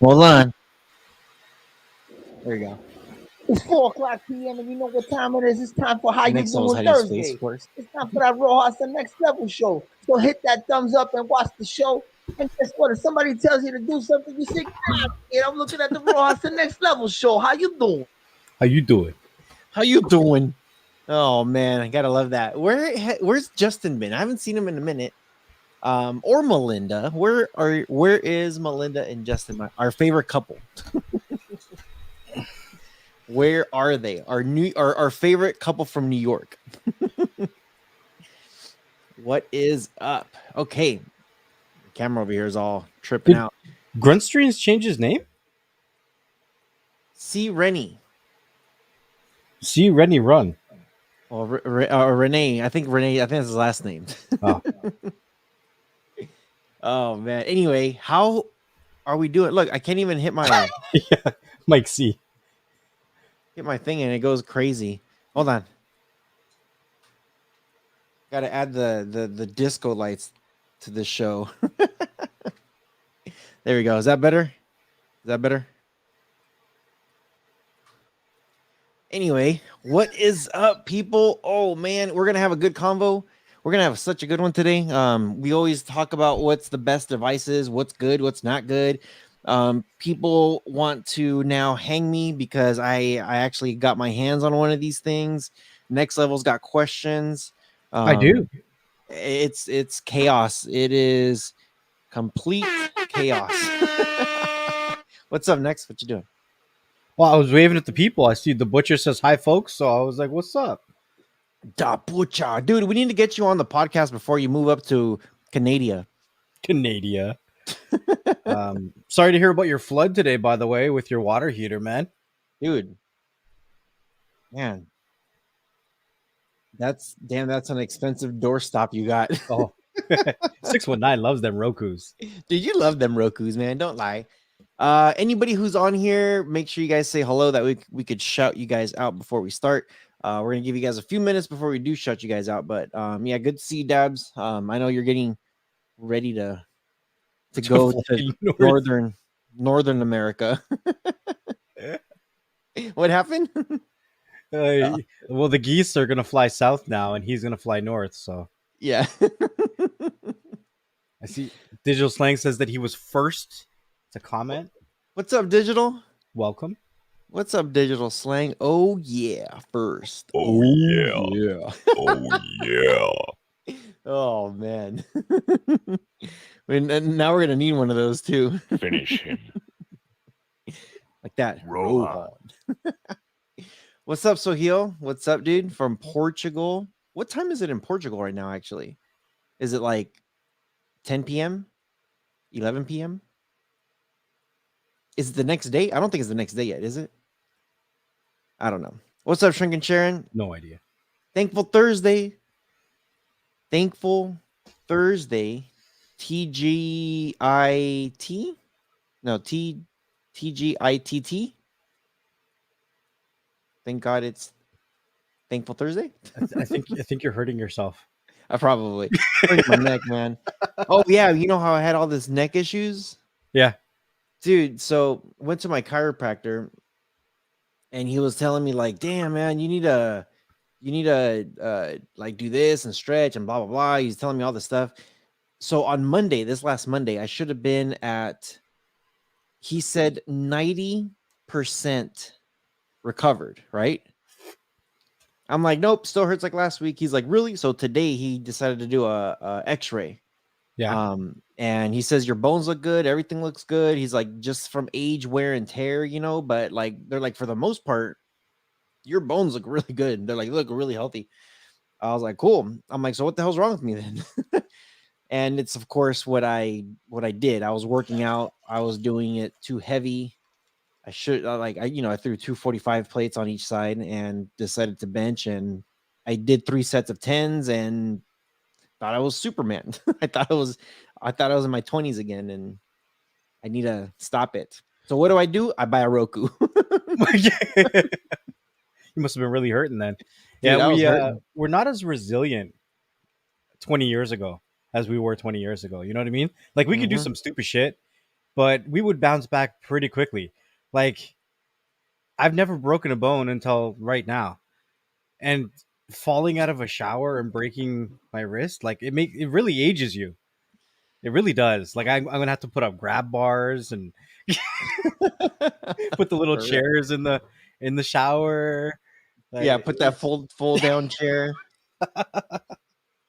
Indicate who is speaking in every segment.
Speaker 1: Hold on. There you go.
Speaker 2: It's 4:00 p.m. and you know what time it is. It's time for How You
Speaker 1: Next level is
Speaker 2: Doing
Speaker 1: hiding space,
Speaker 2: Thursday.
Speaker 1: of course.
Speaker 2: It's time for that Rojas the Next Level show. So hit that thumbs up and watch the show. And guess what? If somebody tells you to do something, you say, God, yeah, I'm looking at the Rojas the Next Level show. How you doing?
Speaker 3: How you doing?
Speaker 1: How you doing? Oh man, I gotta love that. Where's Justin been? I haven't seen him in a minute. Or Melinda. Where is Melinda and Justin, our favorite couple? Where are they? Our favorite couple from New York. What is up? Okay. The camera over here is all tripping out.
Speaker 3: Gruntstreams changed his name?
Speaker 1: See Rennie.
Speaker 3: See Rennie Run.
Speaker 1: Well, Renee. I think that's his last name.
Speaker 3: Oh.
Speaker 1: Oh man. Anyway, how are we doing? Look, I can't even hit my
Speaker 3: Yeah, Mike C.
Speaker 1: hit my thing and it goes crazy. Hold on. Got to add the disco lights to this show. There we go. Is that better? Is that better? Anyway, what is up, people? Oh man, we're gonna have a good convo. We're gonna have such a good one today. We always talk about what's the best devices, what's good, what's not good. People want to now hang me because I actually got my hands on one of these things. Next Level's got questions.
Speaker 3: I do.
Speaker 1: It's chaos. It is complete chaos. What's up next? What you doing?
Speaker 3: Well, I was waving at the people. I see the butcher says hi, folks. So I was like, "What's up?"
Speaker 1: Da butcher, dude. We need to get you on the podcast before you move up to Canada.
Speaker 3: Canada. Sorry to hear about your flood today, by the way, with your water heater, man.
Speaker 1: Dude, man, that's an expensive doorstop you got.
Speaker 3: Oh, 619 loves them Rokus.
Speaker 1: Dude, you love them Rokus, man. Don't lie. Anybody who's on here, make sure you guys say hello. That we could shout you guys out before we start. We're gonna give you guys a few minutes before we do shout you guys out. But yeah, good to see you, Dabs. I know you're getting ready to go to northern America. What happened?
Speaker 3: Well, the geese are gonna fly south now, and he's gonna fly north. So
Speaker 1: yeah.
Speaker 3: I see. Digital Slang says that he was first to comment.
Speaker 1: What's up, Digital?
Speaker 3: Welcome.
Speaker 1: What's up, Digital Slang? Oh yeah, first.
Speaker 3: Oh
Speaker 1: yeah.
Speaker 3: Oh yeah.
Speaker 1: Oh man. And now we're gonna need one of those too.
Speaker 4: Finish him.
Speaker 1: Like that.
Speaker 4: Rohan.
Speaker 1: What's up, Sohil? What's up, dude? From Portugal. What time is it in Portugal right now, actually? Is it like 10 p.m.? 11 p.m.? Is it the next day? I don't think it's the next day yet, is it? I don't know. What's up, Shrinking Sharon?
Speaker 3: No idea.
Speaker 1: Thankful Thursday. Thankful Thursday. TGIT? No, TGITT. Thank God it's Thankful Thursday.
Speaker 3: I think you're hurting yourself.
Speaker 1: I probably hurt my neck, man. Oh yeah, you know how I had all this neck issues?
Speaker 3: Yeah.
Speaker 1: Dude, so went to my chiropractor and he was telling me like, damn man, you need to like do this and stretch and blah blah blah. He's telling me all this stuff. So on Monday, this last Monday, I should have been at, he said 90% recovered, right? I'm like, nope, still hurts like last week. He's like, really? So today he decided to do a x-ray.
Speaker 3: Yeah.
Speaker 1: And he says your bones look good, everything looks good. He's like, just from age, wear and tear, but like they're like, for the most part, your bones look really good. They're like, look really healthy. I was like, cool. I'm like, so what the hell's wrong with me then? And it's of course what I did. I was working out, I was doing it too heavy. I threw 245 plates on each side and decided to bench, and I did 3 sets of 10s and thought I was Superman. I thought I was in my 20s again, and I need to stop it. So what do? I buy a Roku.
Speaker 3: You must have been really hurting then.
Speaker 1: Dude,
Speaker 3: yeah, we're not as resilient 20 years ago as we were 20 years ago. You know what I mean? Like we could do some stupid shit but we would bounce back pretty quickly. Like, I've never broken a bone until right now, and falling out of a shower and breaking my wrist, like it really ages you. It really does. Like I'm gonna have to put up grab bars and put the little
Speaker 1: For real.
Speaker 3: chairs in the shower.
Speaker 1: Yeah,
Speaker 3: Like
Speaker 1: put that fold down chair.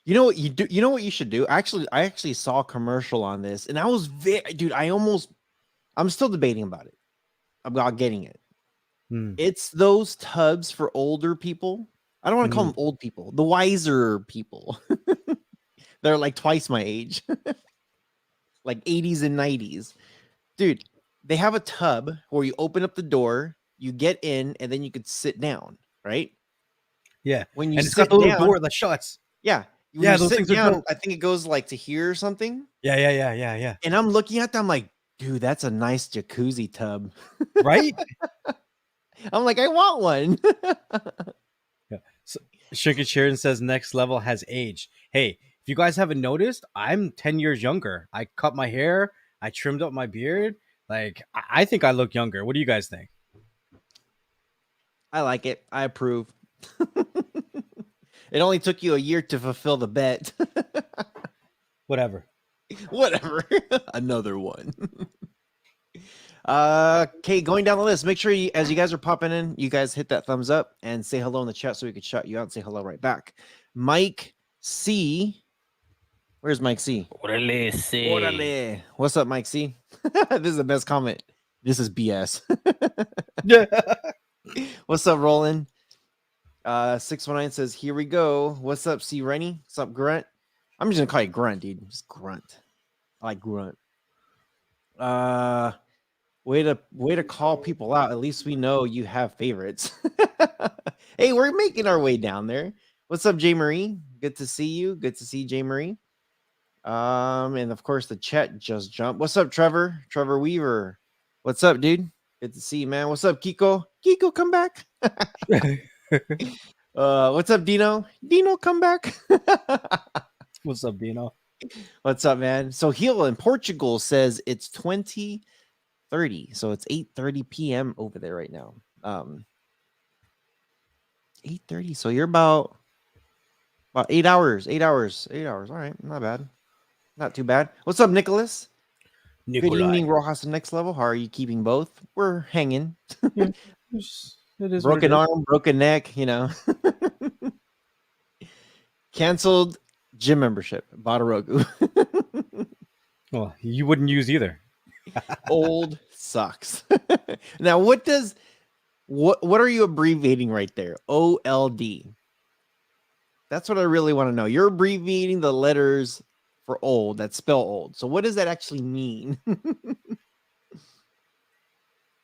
Speaker 1: You know what you do? You know what you should do? I actually saw a commercial on this, and I was dude. I'm still debating about it. About getting it.
Speaker 3: hmm,
Speaker 1: It's those tubs for older people. I don't want to call
Speaker 3: hmm.
Speaker 1: them old people. The wiser people. They're like twice my age, like 80s and 90s. Dude, they have a tub where you open up the door, you get in, and then you could sit down, right?
Speaker 3: Yeah,
Speaker 1: When you
Speaker 3: and it's got the
Speaker 1: sit
Speaker 3: little
Speaker 1: down,
Speaker 3: door that shuts.
Speaker 1: yeah, when
Speaker 3: Yeah,
Speaker 1: you
Speaker 3: those
Speaker 1: sit
Speaker 3: things are
Speaker 1: down,
Speaker 3: dope.
Speaker 1: I think it goes like to here or something.
Speaker 3: Yeah.
Speaker 1: And I'm looking at them like, dude, that's a nice jacuzzi tub.
Speaker 3: Right?
Speaker 1: I'm like, I want one.
Speaker 3: Yeah. So, Shrinking Sharon says next level has aged. Hey, if you guys haven't noticed, I'm 10 years younger. I cut my hair, I trimmed up my beard. Like, I think I look younger. What do you guys think?
Speaker 1: I like it. I approve. It only took you a year to fulfill the bet.
Speaker 3: Whatever.
Speaker 1: Whatever. Another one. Okay, going down the list. Make sure as you guys are popping in, you guys hit that thumbs up and say hello in the chat so we could shout you out and say hello right back. Mike C. Where's Mike C?
Speaker 4: Orale, sí.
Speaker 1: Orale. What's up, Mike C? This is the best comment. This is BS.
Speaker 3: Yeah.
Speaker 1: What's up, Roland? 619 says, here we go. What's up, C Rennie? What's up, Grunt? I'm just gonna call you Grunt, dude. Just Grunt. I like Grunt. Way to call people out. At least we know you have favorites. Hey, we're making our way down there. What's up, Jay Marie? Good to see you. Good to see Jay Marie. And of course the chat just jumped. What's up, Trevor? Trevor Weaver. What's up, dude? Good to see you, man. What's up, Kiko? Kiko, come back. What's up, Dino? Dino, come back.
Speaker 3: What's up, Dino?
Speaker 1: What's up, man? So Heal in Portugal says it's 20:30, so it's 8:30 p.m. over there right now. 8:30. So you're about 8 hours. 8 hours. 8 hours. All right, not bad. Not too bad. What's up, Nicholas? Good evening, Rojas and Next Level. How are you keeping both? We're hanging.
Speaker 3: Yeah, it is
Speaker 1: Broken arm, broken neck, you know. Canceled gym membership. Bought a ROKU.
Speaker 3: Well, you wouldn't use either.
Speaker 1: Old sucks. Now, what are you abbreviating right there? OLD. That's what I really want to know. You're abbreviating the letters for old that spell old. So what does that actually mean?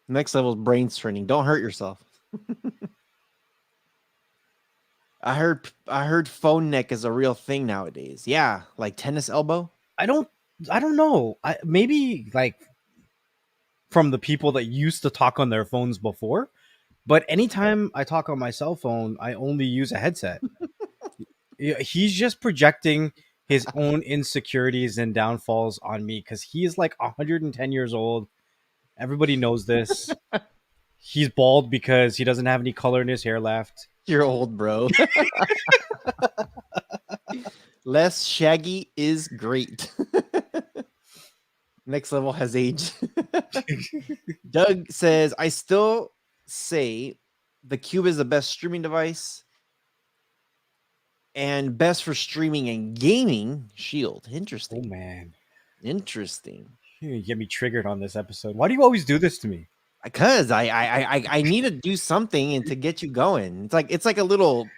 Speaker 1: Next level is brain straining. Don't hurt yourself. I heard phone neck is a real thing nowadays. Yeah, like tennis elbow.
Speaker 3: I don't know. Maybe like from the people that used to talk on their phones before, but anytime I talk on my cell phone, I only use a headset. He's just projecting his own insecurities and downfalls on me because he is like 110 years old. Everybody knows this. He's bald because he doesn't have any color in his hair left.
Speaker 1: You're old, bro. Less shaggy is great. Next level has aged. Doug says, I still say the Cube is the best streaming device and best for streaming and gaming. Shield. Interesting.
Speaker 3: Oh, man.
Speaker 1: Interesting.
Speaker 3: You get me triggered on this episode. Why do you always do this to me?
Speaker 1: Because I need to do something and to get you going. It's like a little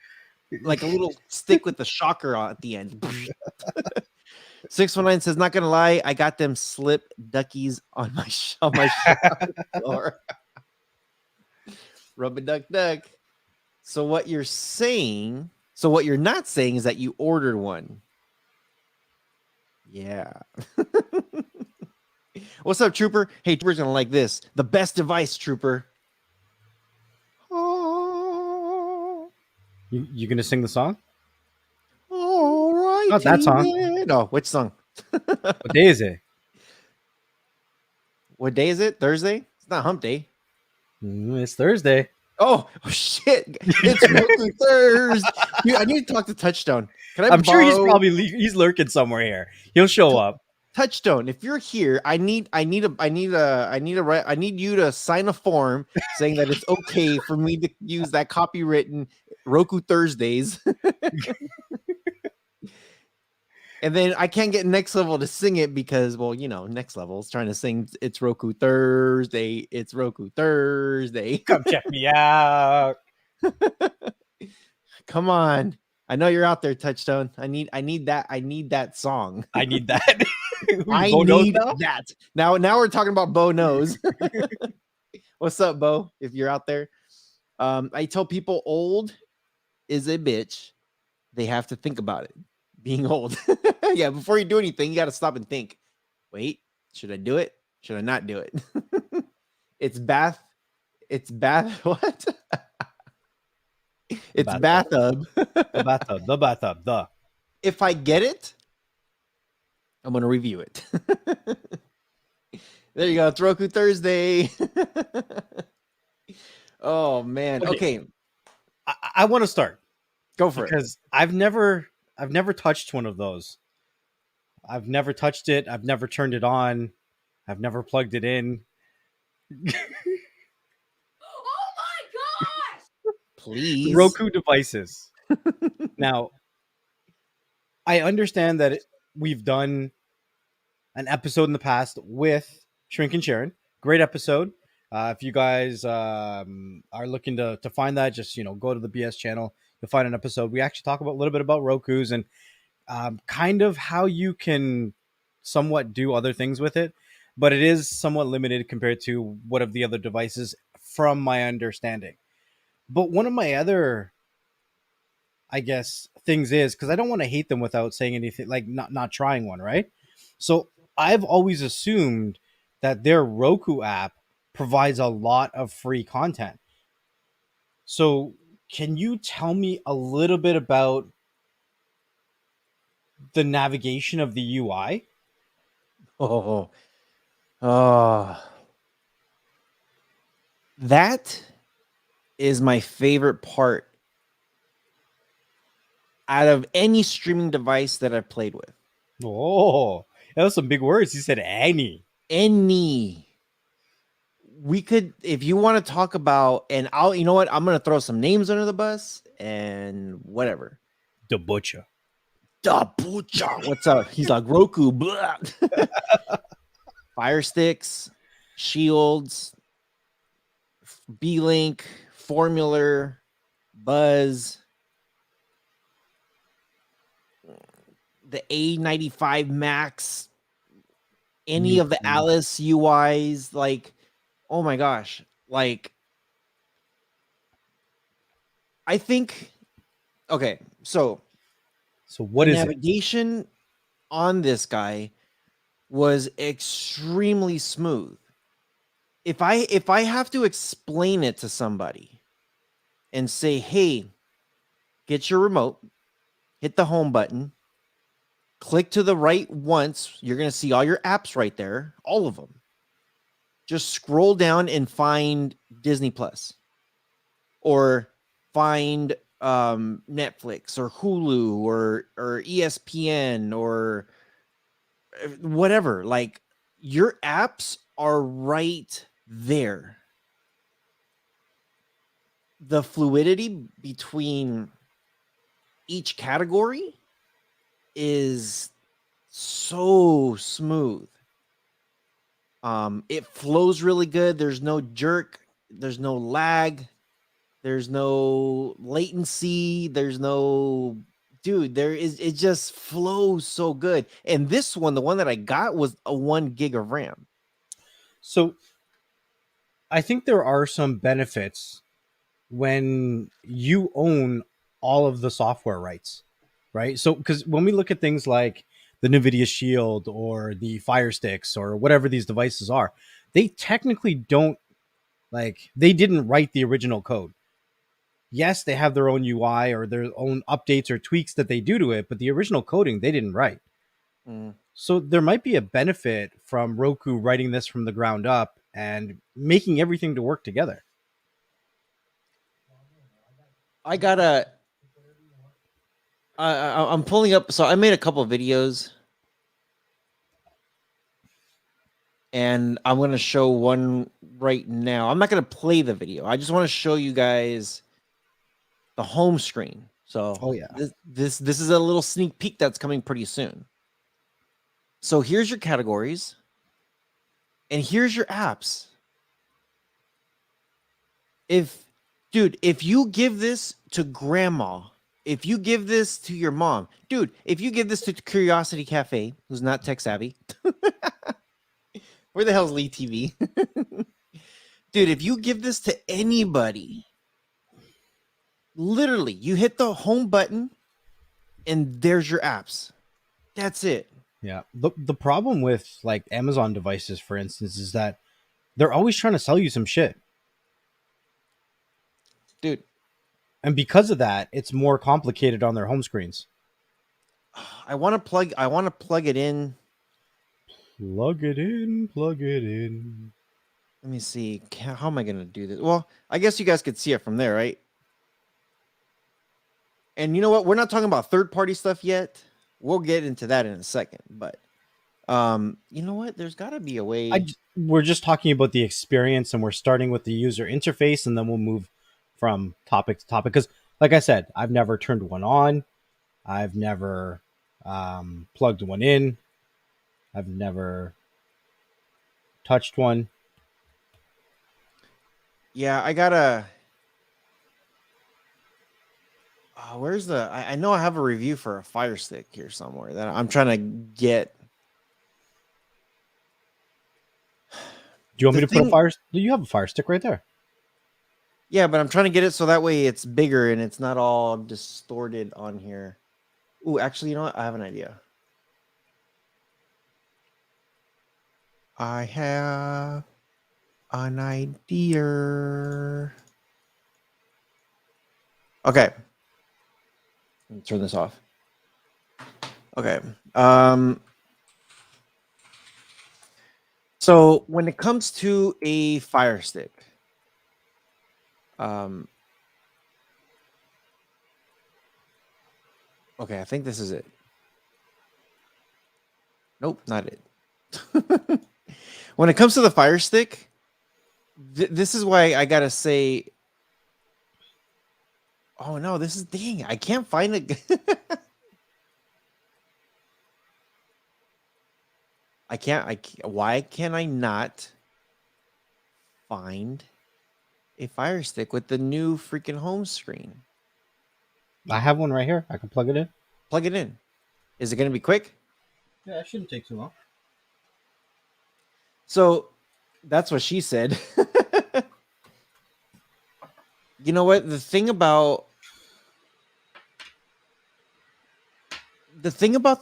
Speaker 1: stick with the shocker at the end. 619 says, not gonna lie, I got them slip duckies on my floor. Rub a duck duck. So what you're not saying is that you ordered one. Yeah. What's up, Trooper? Hey, Trooper's gonna like this. The best device, Trooper. Oh.
Speaker 3: You gonna sing the song?
Speaker 1: All right.
Speaker 3: Not that song.
Speaker 1: No, which song?
Speaker 3: What day is it?
Speaker 1: What day is it? Thursday? It's not hump day.
Speaker 3: It's Thursday.
Speaker 1: Oh shit! It's Roku Thursday. Dude, I need to talk to Touchstone. Can I
Speaker 3: I'm sure he's
Speaker 1: borrow-
Speaker 3: probably he's lurking somewhere here. He'll show up.
Speaker 1: Touchstone? If you're here, I need you to sign a form saying that it's okay for me to use that copywritten Roku Thursdays. And then I can't get Next Level to sing it because, well, you know, Next Level is trying to sing "It's Roku Thursday." It's Roku Thursday.
Speaker 3: Come check me out.
Speaker 1: Come on, I know you're out there, Touchstone. I need that. I need that song.
Speaker 3: I need that.
Speaker 1: I
Speaker 3: Bo knows
Speaker 1: need
Speaker 3: now?
Speaker 1: that. Now we're talking about Bo knows. What's up, Bo? If you're out there, I tell people old is a bitch. They have to think about it. Being old. Yeah, before you do anything, you got to stop and think. Wait, should I do it? Should I not do it? It's bath. What? It's bathtub.
Speaker 3: The bathtub.
Speaker 1: If I get it, I'm gonna review it. There you go. It's Roku Thursday. Oh man. Okay.
Speaker 3: I want to start.
Speaker 1: Go for it.
Speaker 3: Because I've never touched one of those. I've never touched it. I've never turned it on. I've never plugged it in.
Speaker 4: Oh my gosh!
Speaker 1: Please.
Speaker 3: Roku devices. Now, I understand that we've done an episode in the past with Shrink and Sharon. Great episode. If you guys are looking to find that, just go to the BS channel. You'll find an episode. We actually talk about a little bit about Rokus and kind of how you can somewhat do other things with it, but it is somewhat limited compared to what of the other devices, from my understanding. But one of my other, I guess, things is, because I don't want to hate them without saying anything, like not trying one, right? So I've always assumed that their Roku app provides a lot of free content. So can you tell me a little bit about the navigation of the UI?
Speaker 1: Oh. That is my favorite part out of any streaming device that I've played with.
Speaker 3: Oh, that was some big words. You said any.
Speaker 1: We could, if you want to talk about, and you know what? I'm going to throw some names under the bus and whatever.
Speaker 3: The Butcher.
Speaker 1: What's up? He's like Roku. Firesticks, Shields, B-Link, Formula, Buzz, the A95 Max, any of the Alice UIs, like, oh my gosh. Like, I think, okay, so
Speaker 3: what is
Speaker 1: navigation on this guy was extremely smooth. If I have to explain it to somebody and say, hey, get your remote, hit the home button, click to the right once, you're going to see all your apps right there, all of them. Just scroll down and find Disney Plus or find Netflix or Hulu or ESPN or whatever. Like, your apps are right there. The fluidity between each category is so smooth. It flows really good. There's no jerk. There's no lag. There's no latency. There's no, dude, it just flows so good. And this one, the one that I got, was a 1 gig of RAM.
Speaker 3: So I think there are some benefits when you own all of the software rights, right? So, because when we look at things like the NVIDIA Shield or the Firesticks or whatever these devices are, they technically don't, like, they didn't write the original code. Yes, they have their own UI or their own updates or tweaks that they do to it, but the original coding they didn't write. So there might be a benefit from Roku writing this from the ground up and making everything to work together.
Speaker 1: I gotta. I'm pulling up. So I made a couple of videos, and I'm gonna show one right now. I'm not gonna play the video. I just want to show you guys the home screen. So
Speaker 3: Oh, yeah.
Speaker 1: this is a little sneak peek that's coming pretty soon. So here's your categories, and here's your apps. If you give this to grandma, if you give this to your mom, dude, if you give this to Curiosity Cafe, who's not tech savvy, where the hell's Lee TV? Dude, if you give this to anybody, literally, you hit the home button and there's your apps. That's it.
Speaker 3: Yeah. The problem with like Amazon devices, for instance, is that they're always trying to sell you some shit.
Speaker 1: Dude,
Speaker 3: And because of that, it's more complicated on their home screens.
Speaker 1: I want to plug it in.
Speaker 3: Plug it in, plug it in.
Speaker 1: Let me see. How am I going to do this? Well, I guess you guys could see it from there, right? And you know what? We're not talking about third-party stuff yet. We'll get into that in a second. But you know what? There's got to be a way.
Speaker 3: We're just talking about the experience, and we're starting with the user interface, and then we'll move from topic to topic. Because, like I said, I've never turned one on. I've never plugged one in. I've never touched one.
Speaker 1: Yeah, I gotta. Where's the? I know I have a review for a Fire Stick here somewhere that I'm trying to get.
Speaker 3: Do you want me to put a fire? You have a Fire Stick right there.
Speaker 1: Yeah, but I'm trying to get it so that way it's bigger and it's not all distorted on here. Ooh, actually, you know what? I have an idea. I have an idea. Okay. Let me turn this off. Okay. So when it comes to a Fire Stick, okay, I think this is it. Nope, not it. When it comes to the Fire Stick, this is why I gotta say. Oh no, this is dang! I can't find it. I can't. Why can I not find a Fire Stick with the new freaking home screen?
Speaker 3: I have one right here. I can plug it in.
Speaker 1: Plug it in. Is it going to be quick?
Speaker 3: Yeah, it shouldn't take too long.
Speaker 1: So that's what she said. You know what? The thing about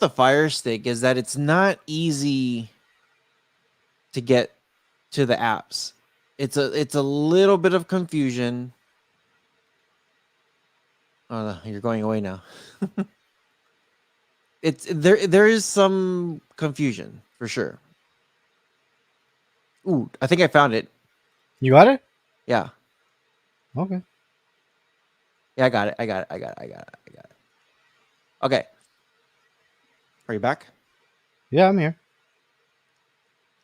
Speaker 1: the Fire Stick is that it's not easy to get to the apps. It's a little bit of confusion. Oh, you're going away now. It's there is some confusion for sure. Ooh, I think I found it.
Speaker 3: You got it?
Speaker 1: Yeah.
Speaker 3: Okay.
Speaker 1: Yeah, I got it. Okay. Are you back?
Speaker 3: Yeah, I'm here.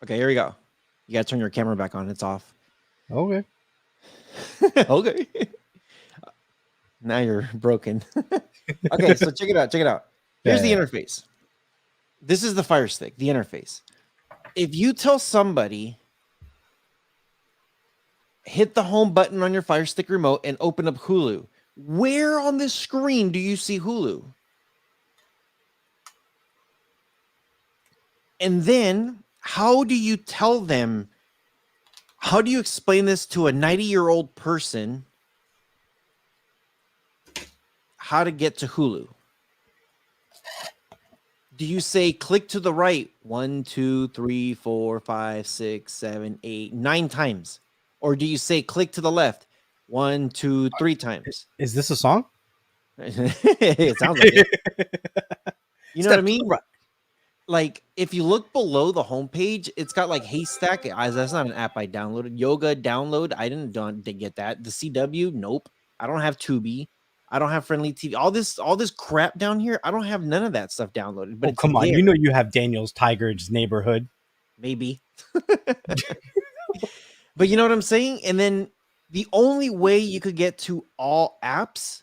Speaker 1: Okay, here we go. You gotta turn your camera back on. It's off.
Speaker 3: Okay.
Speaker 1: Okay. Now you're broken. Okay, so check it out. Here's the interface. This is the Fire Stick, the interface. If you tell somebody, hit the home button on your Fire Stick remote and open up Hulu, where on this screen do you see Hulu? And then how do you tell them, how do you explain this to a 90-year-old person how to get to Hulu? Do you say click to the right 1, 2, 3, 4, 5, 6, 7, 8, 9 times? Or do you say click to the left 1, 2, 3 times?
Speaker 3: Is this a song?
Speaker 1: It sounds like it. You know what I mean? like if you look below the homepage, it's got like Haystack. That's not an app I downloaded. Yoga download. I didn't get that. The CW, nope. I don't have Tubi. I don't have Friendly TV. All this crap down here. I don't have none of that stuff downloaded, but
Speaker 3: Oh,
Speaker 1: it's
Speaker 3: come on.
Speaker 1: there.
Speaker 3: You know you have Daniel's Tiger's Neighborhood.
Speaker 1: Maybe. But you know what I'm saying? And then the only way you could get to all apps,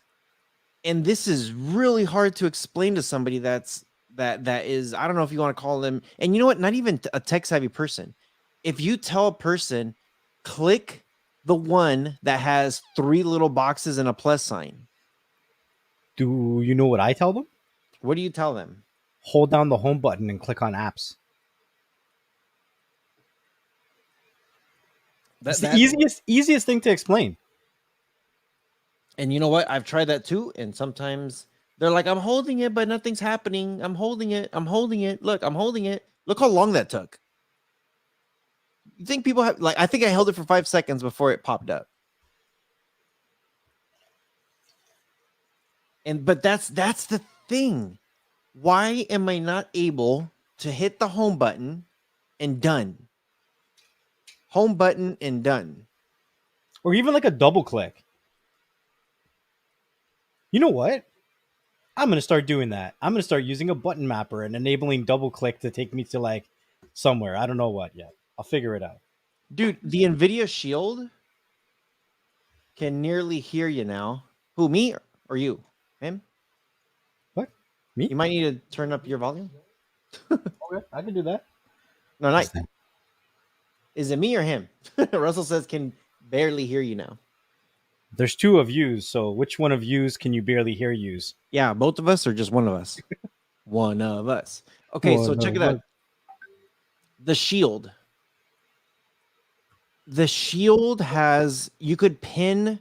Speaker 1: and this is really hard to explain to somebody that is, I don't know if you want to call them, and you know what, not even a tech savvy person. If you tell a person, click the one that has 3 little boxes and a plus sign,
Speaker 3: Do you know what I tell them?
Speaker 1: what do you tell them?
Speaker 3: Hold down the home button and click on apps. That's the easiest thing to explain.
Speaker 1: And you know what? I've tried that too. And sometimes they're like, I'm holding it, but nothing's happening. I'm holding it. I'm holding it. Look, I'm holding it. Look how long that took. You think people have, like, I think I held it for 5 seconds before it popped up. But that's the thing. Why am I not able to hit the home button and done? Home button and done.
Speaker 3: Or even like a double click. You know what? I'm going to start doing that. I'm going to start using a button mapper and enabling double click to take me to like somewhere. I don't know what yet. I'll figure it out.
Speaker 1: Dude, the NVIDIA Shield can nearly hear you now. Who, me or you? Him?
Speaker 3: What? Me?
Speaker 1: You might need to turn up your volume.
Speaker 3: Okay, I can do that.
Speaker 1: No, not. Is it me or him? Russell says can barely hear you now.
Speaker 3: There's 2 of yous, so which one of yous can you barely hear yous?
Speaker 1: Yeah, both of us or just one of us? One of us. Okay, so check it out. The Shield. The Shield has, you could pin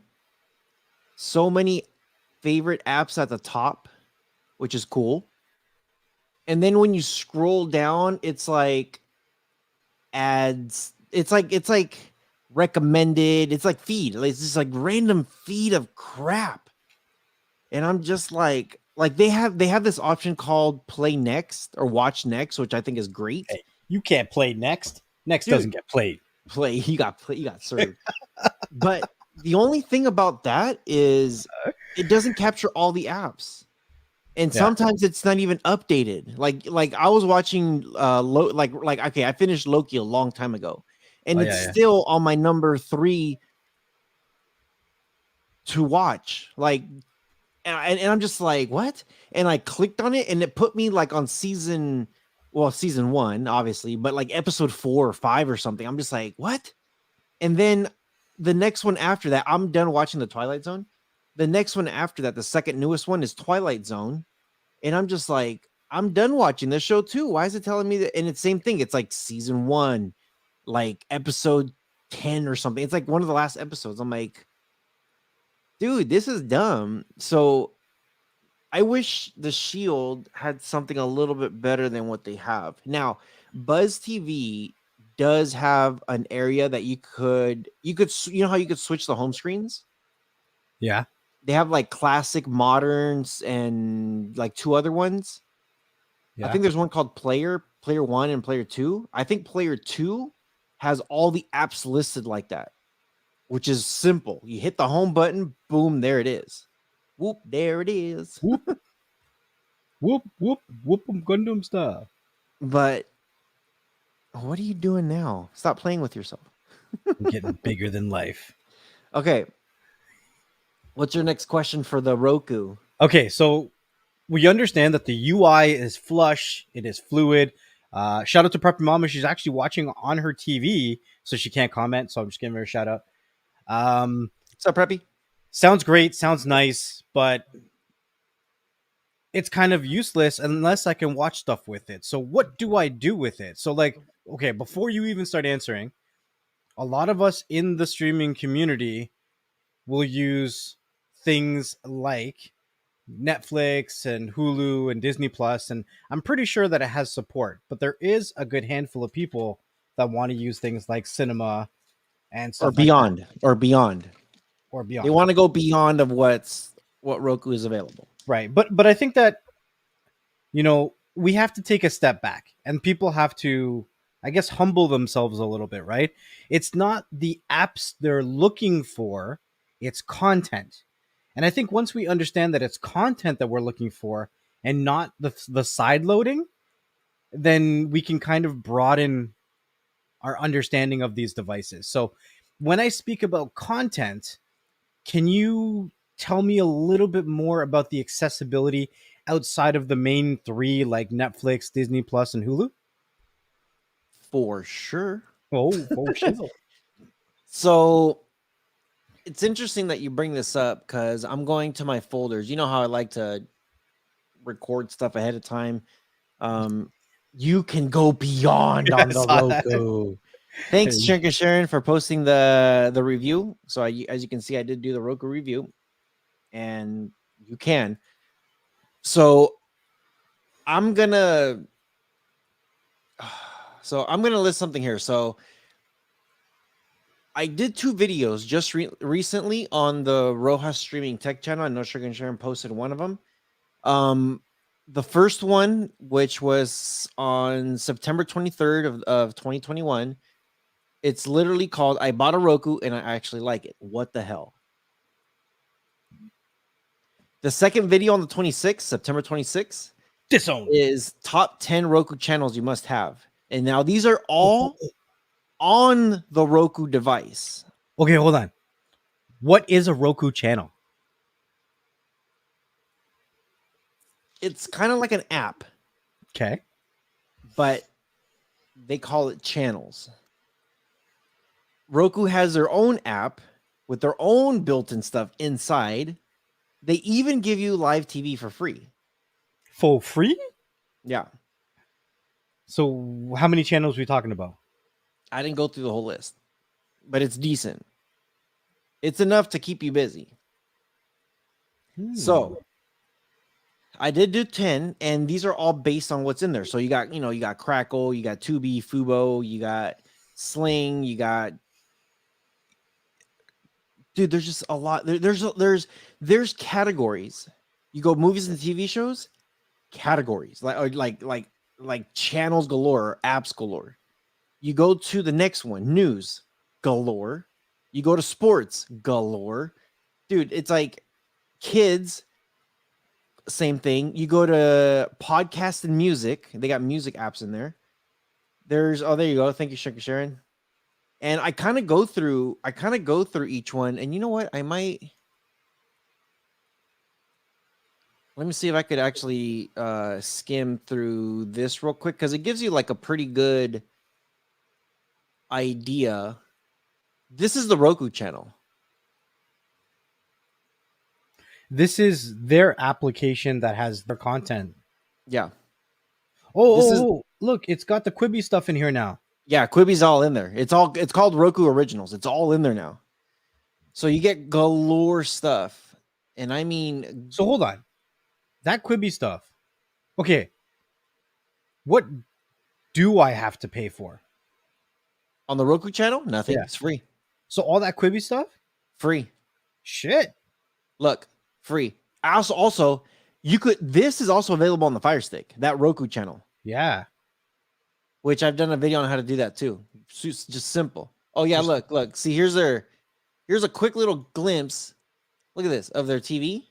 Speaker 1: so many favorite apps at the top, which is cool. And then when you scroll down, it's like ads. It's like recommended. It's like feed. It's just like random feed of crap. And I'm just like they have this option called play next or watch next, which I think is great.
Speaker 3: Hey, you can't play next. Next
Speaker 1: Dude,
Speaker 3: doesn't get played.
Speaker 1: You got served. But the only thing about that is it doesn't capture all the apps. And sometimes it's not even updated. Like I was watching okay, I finished Loki a long time ago. And it's still on my number 3 to watch. Like and I'm just like, what? And I clicked on it and it put me like on season 1, obviously, but like episode 4 or 5 or something. I'm just like, what? And then the next one after that, I'm done watching the Twilight Zone. The next one after that, the second newest one is Twilight Zone. And I'm just like, I'm done watching this show too. Why is it telling me that? And it's same thing. It's like season 1, like episode 10 or something. It's like one of the last episodes. I'm like, dude, this is dumb. So I wish the Shield had something a little bit better than what they have. Now, Buzz TV does have an area that you know how you could switch the home screens?
Speaker 3: Yeah.
Speaker 1: They have like classic, moderns, and like 2 other ones. Yeah. I think there's one called Player 1 and Player 2. I think Player 2 has all the apps listed like that, which is simple. You hit the home button, boom, there it is. Whoop, there it is.
Speaker 3: Whoop, whoop, whoop, whoop, Gundam style.
Speaker 1: But what are you doing now? Stop playing with yourself.
Speaker 3: I'm getting bigger than life.
Speaker 1: Okay. What's your next question for the Roku?
Speaker 3: Okay, so we understand that the UI is flush. It is fluid. Shout out to Preppy Mama. She's actually watching on her TV, so she can't comment. So I'm just giving her a shout out.
Speaker 1: What's up, Preppy?
Speaker 3: Sounds great. Sounds nice, but it's kind of useless unless I can watch stuff with it. So what do I do with it? So like, okay, before you even start answering, a lot of us in the streaming community will use things like Netflix and Hulu and Disney Plus, and I'm pretty sure that it has support, but there is a good handful of people that want to use things like cinema and stuff
Speaker 1: beyond. They want to go beyond of what Roku is available.
Speaker 3: Right. But I think that, you know, we have to take a step back, and people have to, I guess, humble themselves a little bit, right? It's not the apps they're looking for, it's content. And I think once we understand that it's content that we're looking for and not the side loading, then we can kind of broaden our understanding of these devices. So when I speak about content, can you tell me a little bit more about the accessibility outside of the main three, like Netflix, Disney Plus, and Hulu?
Speaker 1: For sure.
Speaker 3: Oh, shizzle.
Speaker 1: So it's interesting that you bring this up because I'm going to my folders. You know how I like to record stuff ahead of time. You can go beyond
Speaker 3: Yeah,
Speaker 1: on
Speaker 3: I
Speaker 1: the
Speaker 3: saw that.
Speaker 1: Roku. Thanks, Sharon, for posting the review. So as you can see, I did do the Roku review, and you can. So I'm gonna list something here. So I did 2 videos just recently on the Rohas Streaming Tech channel. I know Sharon posted one of them. The first one, which was on September 23rd of 2021, it's literally called I Bought a Roku and I actually like it. What the hell? The second video on the 26th, September 26th,
Speaker 3: Disowned.
Speaker 1: is top 10 Roku channels you must have. And now these are all on the Roku device.
Speaker 3: Okay, hold on. What is a Roku channel?
Speaker 1: It's kind of like an app,
Speaker 3: Okay.
Speaker 1: but they call it channels. Roku has their own app with their own built-in stuff inside. They even give you live TV for free.
Speaker 3: For free?
Speaker 1: Yeah.
Speaker 3: So how many channels are we talking about?
Speaker 1: I didn't go through the whole list, but it's decent. It's enough to keep you busy. So I did do 10, and these are all based on what's in there. So you got Crackle, you got Tubi, Fubo, you got Sling, you got, dude, there's just a lot. There's categories. You go movies and TV shows, categories like channels galore, apps galore. You go to the next one, news galore. You go to sports galore. Dude, it's like kids, same thing. You go to podcast and music. They got music apps in there. There you go. Thank you, Sharon. And I kind of go through each one. And you know what? Let me see if I could actually skim through this real quick, because it gives you like a pretty good idea. This is the Roku channel.
Speaker 3: This is their application that has their content.
Speaker 1: Yeah.
Speaker 3: Look, it's got the Quibi stuff in here now.
Speaker 1: Yeah, Quibi's all in there. It's called Roku Originals. It's all in there now. So you get galore stuff. And I mean,
Speaker 3: so hold on. That Quibi stuff. Okay. What do I have to pay for?
Speaker 1: On the Roku channel? Nothing.
Speaker 3: Yeah.
Speaker 1: It's free.
Speaker 3: So all that Quibi stuff?
Speaker 1: Free.
Speaker 3: Shit.
Speaker 1: Look, free. Also, this is also available on the Fire Stick, that Roku channel.
Speaker 3: Yeah.
Speaker 1: Which I've done a video on how to do that too. It's just simple. Oh yeah, look. See, here's a quick little glimpse. Look at this of their TV,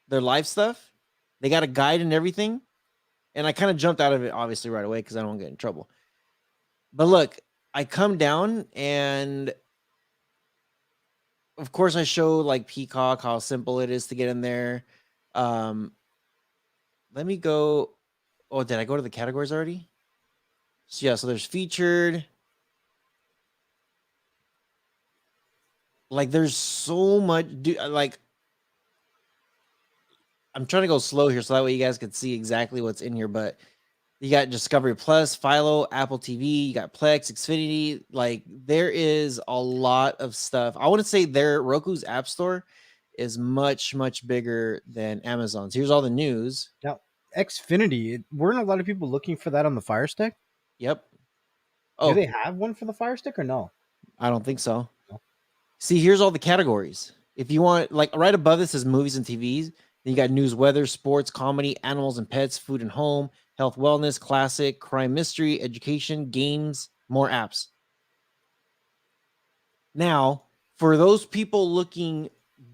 Speaker 1: their live stuff. They got a guide and everything. And I kind of jumped out of it obviously right away because I don't want to get in trouble. But look, I come down and of course I show like Peacock, how simple it is to get in there. Let me go. Oh, did I go to the categories already? So yeah, so there's featured. Like there's so much. Like I'm trying to go slow here so that way you guys can see exactly what's in here. But you got Discovery Plus, Philo, Apple TV, you got Plex, Xfinity. Like there is a lot of stuff. I want to say Roku's App Store is much, much bigger than Amazon's. Here's all the news.
Speaker 3: Now, Xfinity, weren't a lot of people looking for that on the Fire Stick?
Speaker 1: Yep.
Speaker 3: Do they have one for the Fire Stick or no?
Speaker 1: I don't think so.
Speaker 3: No.
Speaker 1: See, here's all the categories. If you want, like right above this is movies and TVs. Then you got news, weather, sports, comedy, animals and pets, food and home, health, wellness, classic, crime, mystery, education, games, more apps. Now, for those people looking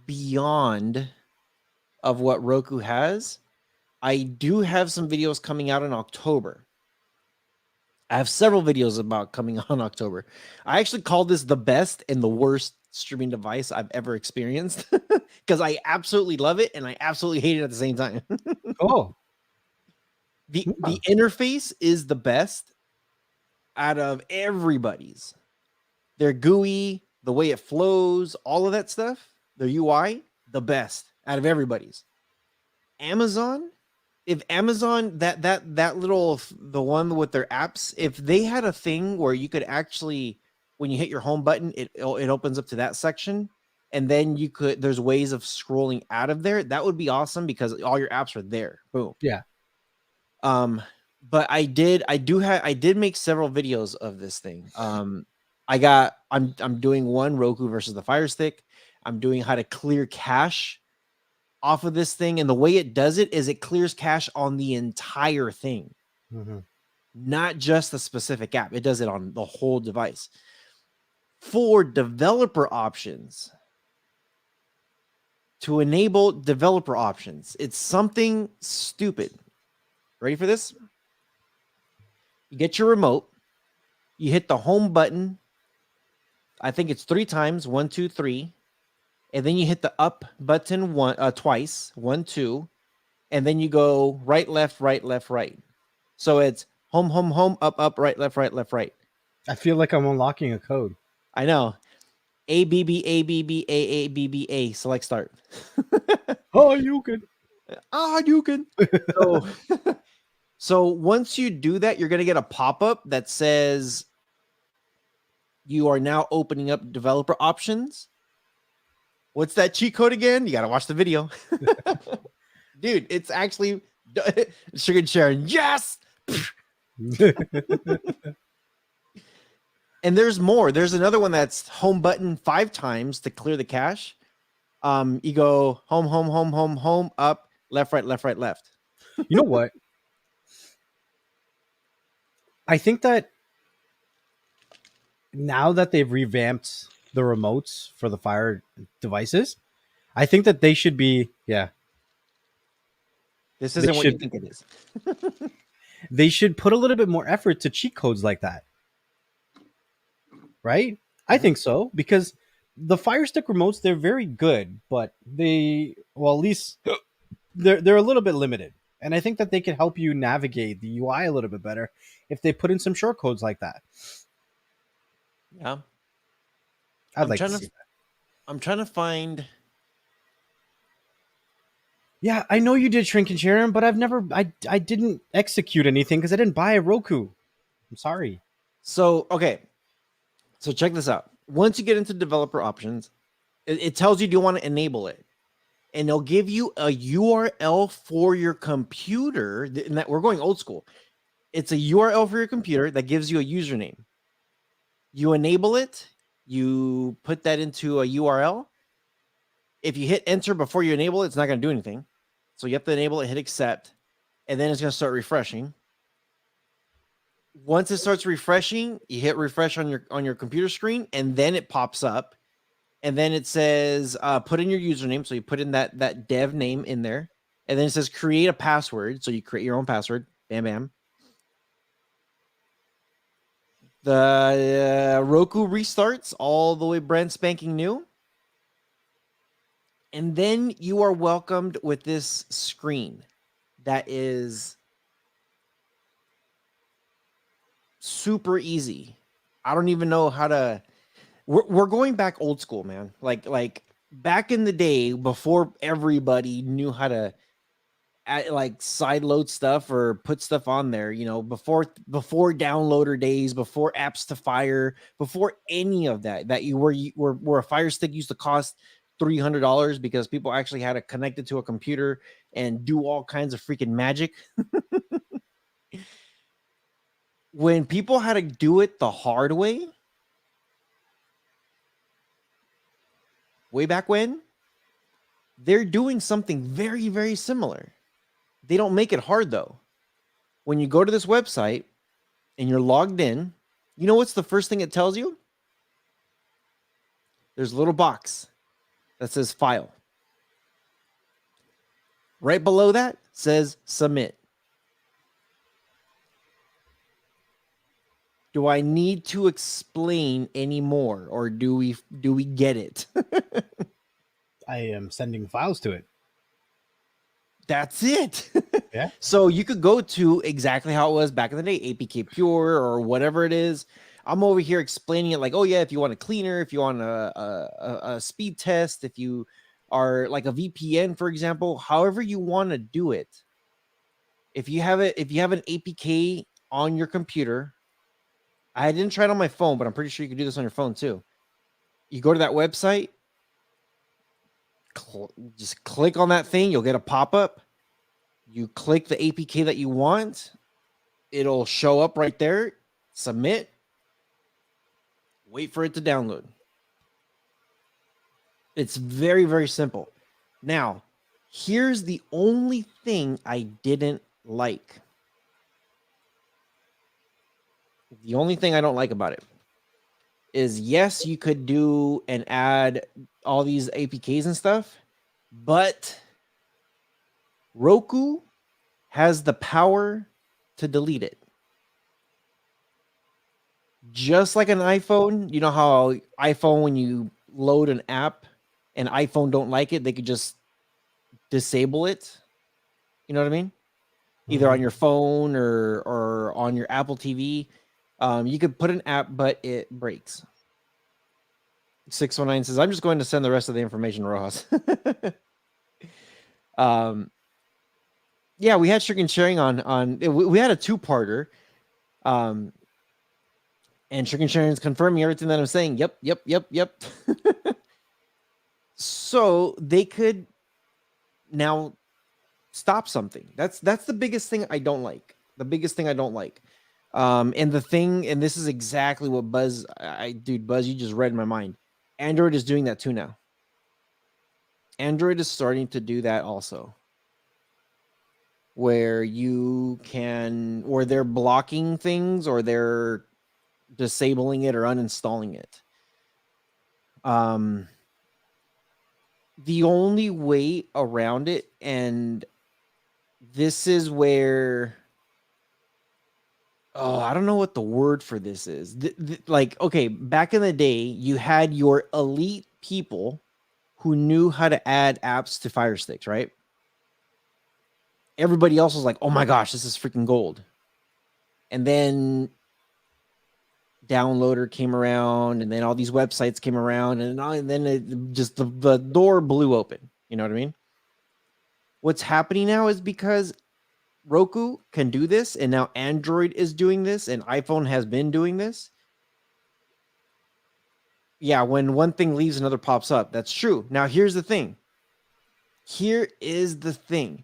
Speaker 1: beyond of what Roku has, I do have some videos coming out in October. I have several videos about coming on October. I actually call this the best and the worst streaming device I've ever experienced because I absolutely love it and I absolutely hate it at the same time.
Speaker 3: Oh,
Speaker 1: The interface is the best out of everybody's. Their GUI, the way it flows, all of that stuff, their UI, the best out of everybody's. Amazon, if Amazon that little the one with their apps, if they had a thing where you could actually, when you hit your home button, it opens up to that section, and then there's ways of scrolling out of there, that would be awesome because all your apps are there. Boom.
Speaker 3: yeah.
Speaker 1: But I did make several videos of this thing. I'm doing one Roku versus the Fire Stick. I'm doing how to clear cache off of this thing, and the way it does it is it clears cache on the entire thing, not just the specific app. It does it on the whole device. For developer options, to enable developer options, it's something stupid. Ready for this? You get your remote, you hit the home button. I think it's 3 times, 1, 2, 3. And then you hit the up button twice, 1, 2. And then you go right, left, right, left, right. So it's home, home, home, up, right, left, right, left, right.
Speaker 3: I feel like I'm unlocking a code.
Speaker 1: I know. A, B, B, A, B, B, A, B, B, A. Select start.
Speaker 3: Oh, you can.
Speaker 1: You can. So once you do that, you're going to get a pop-up that says you are now opening up developer options. What's that cheat code again? You got to watch the video. Dude, it's actually Sugar Sharon. Yes. And there's more. There's another one that's home button 5 times to clear the cache. You go home, home, home, home, home, up, left, right, left, right, left.
Speaker 3: You know what? I think that now that they've revamped the remotes for the Fire devices, I think that they should be,
Speaker 1: This isn't what you think it is.
Speaker 3: they should put a little bit more effort to cheat codes like that. Right? I think so, because the Fire Stick remotes, they're very good, but at least they're a little bit limited. And I think that they could help you navigate the UI a little bit better if they put in some short codes like that.
Speaker 1: Yeah.
Speaker 3: I'd like to see that.
Speaker 1: I'm trying to find.
Speaker 3: Yeah, I know you did Shrink and Sharon, but I didn't execute anything because I didn't buy a Roku. I'm sorry.
Speaker 1: So, okay. So check this out. Once you get into developer options, it tells you do you want to enable it. And they'll give you a URL for your computer. And that we're going old school. It's a URL for your computer that gives you a username. You enable it. You put that into a URL. If you hit enter before you enable it, it's not going to do anything. So you have to enable it, hit accept, and then it's going to start refreshing. Once it starts refreshing, you hit refresh on your computer screen, and then it pops up. And then it says, put in your username. So you put in that dev name in there. And then it says create a password. So you create your own password. Bam, bam. The Roku restarts all the way brand spanking new. And then you are welcomed with this screen that is super easy. I don't even know how to... We're going back old school, man. Like back in the day before everybody knew how to side load stuff or put stuff on there, before downloader days, before apps to Fire, before any of that you were a Fire Stick used to cost $300 because people actually had to connect it to a computer and do all kinds of freaking magic. When people had to do it the hard way, way back when, They're doing something very, very similar. They don't make it hard though. When you go to this website and you're logged in, you know what's the first thing it tells you? There's a little box that says file. Right below that says submit. Do I need to explain any more, or do we get it?
Speaker 3: I am sending files to it.
Speaker 1: That's it.
Speaker 3: Yeah.
Speaker 1: So you could go to exactly how it was back in the day, APK Pure or whatever it is. I'm over here explaining it like, oh yeah, if you want a cleaner, if you want a speed test, if you are like a VPN, for example, however you want to do it. If you have an APK on your computer, I didn't try it on my phone, but I'm pretty sure you can do this on your phone too. You go to that website, just click on that thing, you'll get a pop-up. You click the APK that you want, it'll show up right there, submit, wait for it to download. It's very, very simple. Now, here's the only thing I didn't like. The only thing I don't like about it is, yes, you could do and add all these APKs and stuff, but Roku has the power to delete it. Just like an iPhone, you know how iPhone, when you load an app and iPhone don't like it, they could just disable it. You know what I mean? Either on your phone or on your Apple TV. You could put an app, but it breaks. 619 says, I'm just going to send the rest of the information to Rojas. Yeah, we had Sugar and Sharing on we had a two-parter. And Sugar and Sharing is confirming everything that I'm saying. Yep. So they could now stop something. That's the biggest thing I don't like. The biggest thing I don't like. And this is exactly what Buzz, Buzz, you just read my mind. Android is doing that too now. Android is starting to do that also. Where you can, or they're blocking things, or they're disabling it or uninstalling it. The only way around it, and this is where, I don't know what the word for this is. Like, okay, back in the day, you had your elite people who knew how to add apps to Firesticks, right? Everybody else was like, oh my gosh, this is freaking gold. And then Downloader came around, and then all these websites came around, and then it just the door blew open. You know what I mean? What's happening now is because Roku can do this, and now Android is doing this, and iPhone has been doing this. Yeah, when one thing leaves, another pops up. That's true. Now, here's the thing. Here is the thing.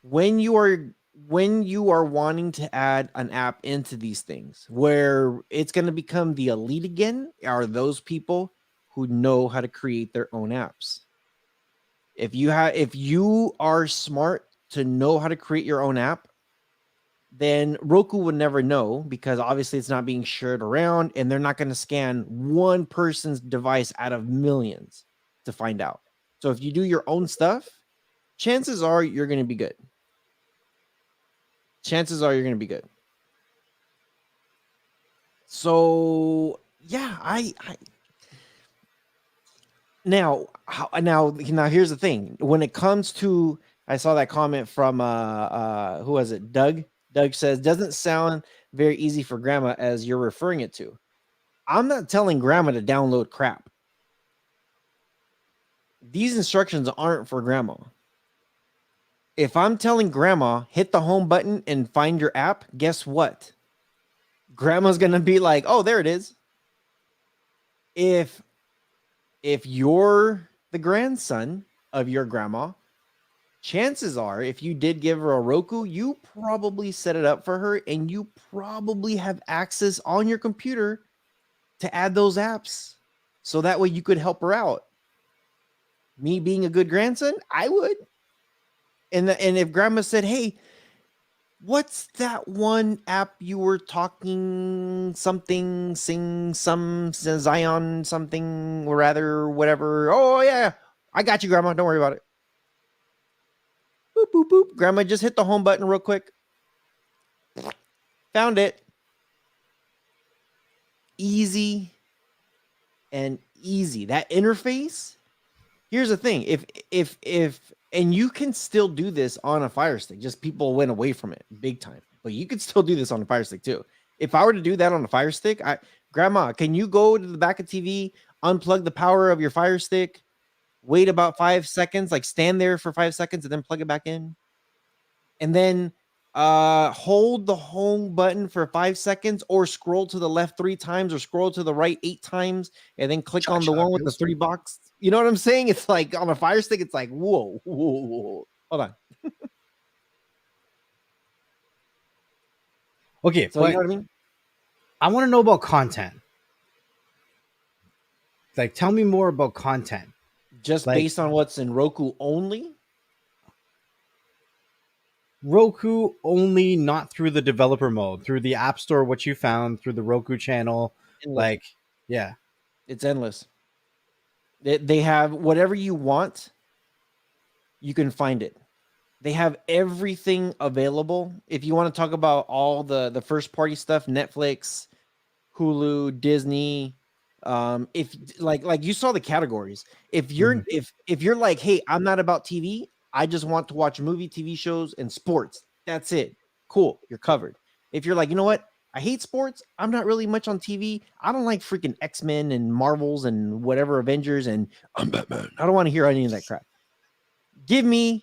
Speaker 1: When you are wanting to add an app into these things, where it's going to become the elite again, are those people who know how to create their own apps. If you are smart to know how to create your own app, then Roku would never know, because obviously it's not being shared around, and they're not going to scan one person's device out of millions to find out. So if you do your own stuff, chances are you're going to be good. So yeah, now here's the thing. When it comes to, I saw that comment from who was it? Doug. Doug says, doesn't sound very easy for grandma as you're referring it to. I'm not telling grandma to download crap. These instructions aren't for grandma. If I'm telling grandma, hit the home button and find your app, guess what? Grandma's going to be like, oh, there it is. If you're the grandson of your grandma, chances are, if you did give her a Roku, you probably set it up for her, and you probably have access on your computer to add those apps. So that way you could help her out. Me being a good grandson, I would. And if grandma said, "Hey, what's that one app you were talking something sing some Zion something or rather whatever?" "Oh yeah, I got you, grandma. Don't worry about it." Boop boop boop. Grandma just hit the home button real quick. Found it. Easy and easy. That interface. Here's the thing. If and you can still do this on a Fire Stick. Just people went away from it big time. But you could still do this on a Fire Stick too. If I were to do that on a Fire Stick, grandma, can you go to the back of TV, unplug the power of your Fire Stick, wait about 5 seconds, like stand there for 5 seconds and then plug it back in? And then hold the home button for 5 seconds or scroll to the left 3 times or scroll to the right 8 times and then click on the
Speaker 3: Cha-cha,
Speaker 1: one with the 3 box. You know what I'm saying? It's like on a Fire Stick, it's like, whoa, whoa, whoa. Hold on.
Speaker 3: Okay,
Speaker 1: So you
Speaker 3: but
Speaker 1: know what I mean?
Speaker 3: I want to know about content. Like, tell me more about content.
Speaker 1: Just
Speaker 3: Like,
Speaker 1: based on what's in Roku only.
Speaker 3: Roku only, not through the developer mode, through the App Store, what you found, through the Roku channel.
Speaker 1: Endless.
Speaker 3: Like, yeah.
Speaker 1: It's endless. They have whatever you want, you can find it. They have everything available. If you want to talk about all the first party stuff, Netflix, Hulu, Disney, if like you saw the categories. If you're if you're like, "Hey, I'm not about TV. I just want to watch movie, TV shows and sports." That's it. Cool, you're covered. If you're like, "You know what? I hate sports. I'm not really much on TV. I don't like freaking X-Men and Marvels and whatever Avengers and I'm Batman. I don't want to hear any of that crap. Give me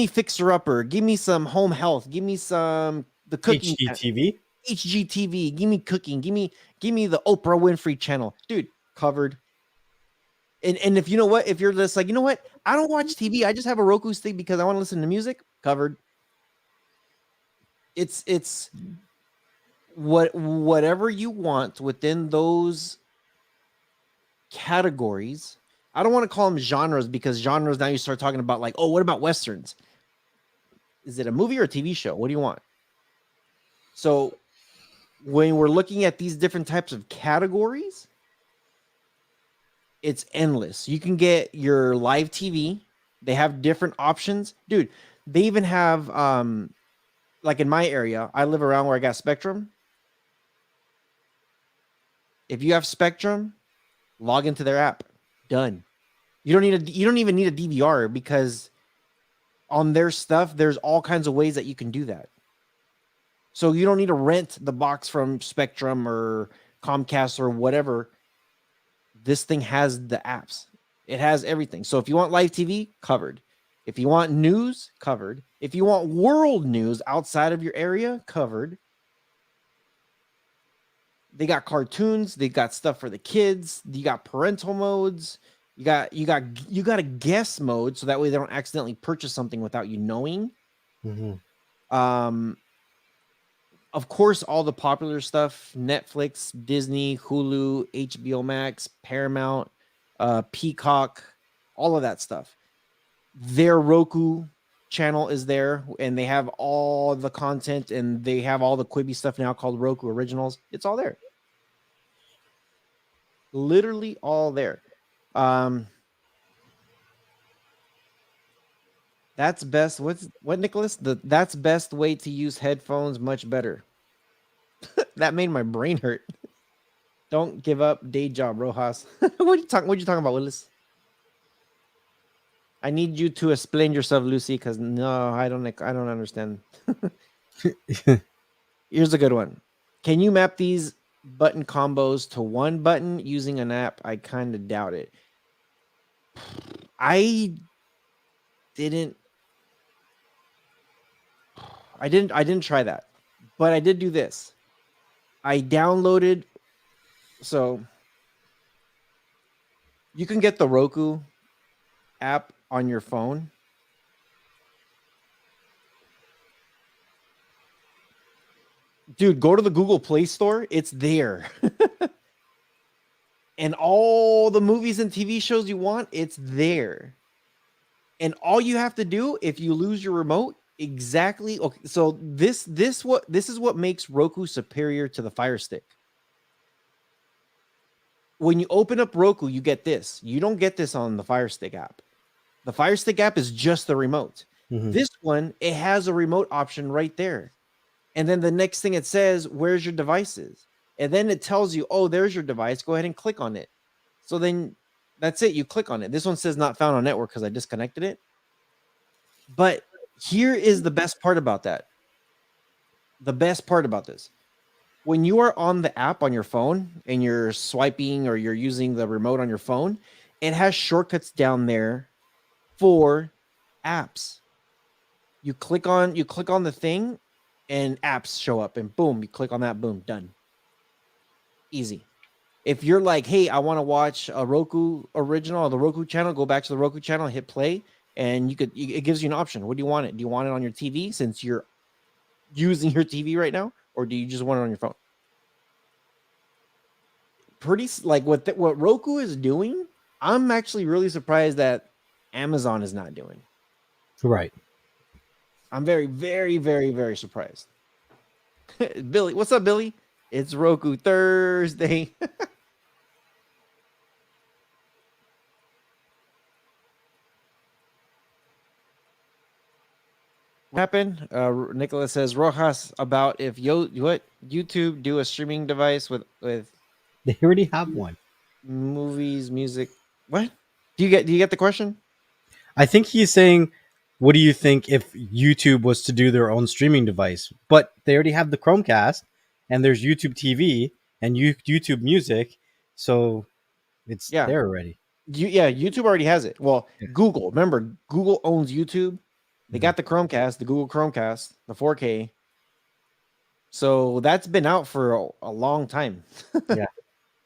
Speaker 1: Fixer Upper, give me some Home Health, give me some the cooking
Speaker 3: HGTV.
Speaker 1: HGTV, give me cooking, give me the Oprah Winfrey channel, dude. Covered. And if you know what, if you're just like, you know what, I don't watch TV, I just have a Roku stick because I want to listen to music. Covered. It's whatever you want within those categories. I don't want to call them genres because genres now you start talking about like, oh, what about westerns? Is it a movie or a TV show? What do you want? So when we're looking at these different types of categories, it's endless. You can get your live TV. They have different options. Dude, they even have like in my area, I live around where I got Spectrum. If you have Spectrum, log into their app. Done. You don't even need a DVR because on their stuff, there's all kinds of ways that you can do that. So you don't need to rent the box from Spectrum or Comcast or whatever. This thing has the apps. It has everything. So if you want live TV, covered. If you want news, covered. If you want world news outside of your area, covered. They got cartoons. They got stuff for the kids. You got parental modes. You got a guest mode, so that way they don't accidentally purchase something without you knowing. Of course, all the popular stuff: Netflix, Disney, Hulu, HBO Max, Paramount, Peacock, all of that stuff. Their Roku channel is there, and they have all the content, and they have all the Quibi stuff now called Roku Originals. It's all there. Literally all there. That's best. What, Nicholas? That's best way to use headphones. Much better. That made my brain hurt. Don't give up day job, Rojas. What you talking about, Willis? I need you to explain yourself, Lucy, because no, I don't understand. Here's a good one. Can you map these button combos to one button using an app? I kind of doubt it. I didn't try that, but I did do this. I downloaded, so you can get the Roku app on your phone. Dude, go to the Google Play Store. It's there. and all the movies and TV shows you want, it's there. And all you have to do if you lose your remote, exactly. Okay, so this is what makes Roku superior to the Fire Stick. When you open up Roku, you get this. You don't get this on the Fire Stick app. The Fire Stick app is just the remote.
Speaker 3: Mhm.
Speaker 1: This one, it has a remote option right there. And then the next thing it says, where's your devices? And then it tells you, oh, there's your device. Go ahead and click on it. So then that's it. You click on it. This one says not found on network because I disconnected it. But here is the best part about that. The best part about this. When you are on the app on your phone and you're swiping or you're using the remote on your phone, it has shortcuts down there for apps. You click on the thing and apps show up and boom, you click on that, boom, done. Easy. If you're like, hey, I want to watch a Roku original or the Roku channel, go back to the Roku channel, hit play, and it gives you an option. What do you want it? Do you want it on your TV since you're using your TV right now, or do you just want it on your phone? Pretty like what Roku is doing, I'm actually really surprised that Amazon is not doing.
Speaker 3: Right.
Speaker 1: I'm very, very, very, very surprised. Billy, what's up, Billy? It's Roku Thursday. What happened? Nicholas says, Rojas, about if YouTube do a streaming device with
Speaker 3: They already have one.
Speaker 1: movies, music. What? Do you get the question?
Speaker 3: I think he's saying, what do you think if YouTube was to do their own streaming device? But they already have the Chromecast, and there's YouTube TV and YouTube Music, so it's
Speaker 1: Yeah.
Speaker 3: there already.
Speaker 1: YouTube already has it. Well,
Speaker 3: Yeah.
Speaker 1: Google, remember, Google owns YouTube. They
Speaker 3: Mhm.
Speaker 1: got the Chromecast, the Google Chromecast, the 4K. So that's been out for a long time.
Speaker 3: Yeah.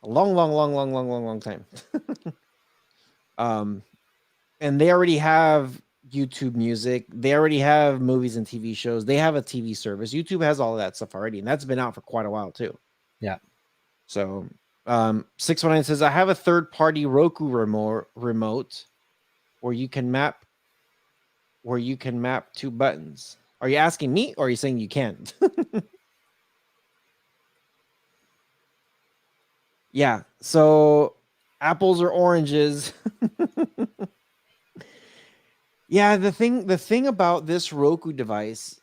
Speaker 1: A long time. And they already have YouTube Music. They already have movies and TV shows. They have a TV service. YouTube has all of that stuff already, and that's been out for quite a while too.
Speaker 3: Yeah.
Speaker 1: So 619 says, I have a third-party Roku remote where you can map two buttons. Are you asking me or are you saying you can't? Yeah. So apples or oranges. Yeah, the thing about this Roku device,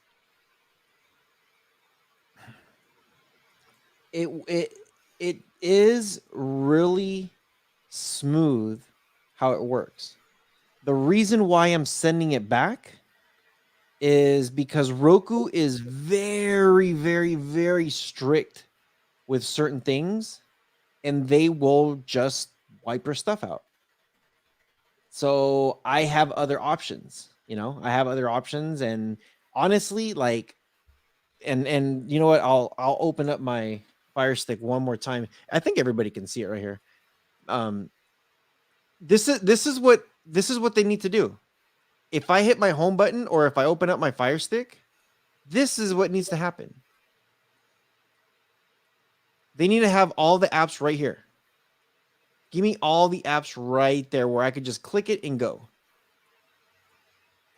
Speaker 1: it is really smooth how it works. The reason why I'm sending it back is because Roku is very, very, very strict with certain things, and they will just wipe your stuff out. So I have other options, I have other options, and honestly, like, and you know what? I'll open up my Fire Stick one more time. I think everybody can see it right here. This is what they need to do. If I hit my home button or if I open up my Fire Stick, this is what needs to happen. They need to have all the apps right here. Give me all the apps right there where I could just click it and go.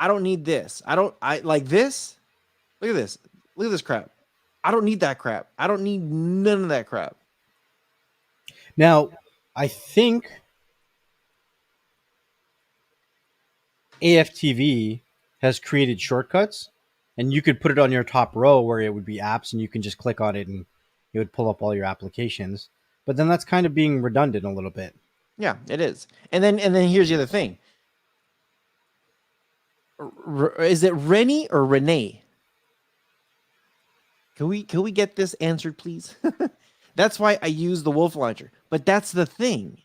Speaker 1: I don't need this. I like this. Look at this. Look at this crap. I don't need that crap. I don't need none of that crap.
Speaker 3: Now, I think AFTV has created shortcuts, and you could put it on your top row where it would be apps, and you can just click on it and it would pull up all your applications. But then that's kind of being redundant a little bit.
Speaker 1: Yeah, it is. And then here's the other thing. Is it Rennie or Renee? Can we get this answered, please? That's why I use the Wolf Launcher. But that's the thing.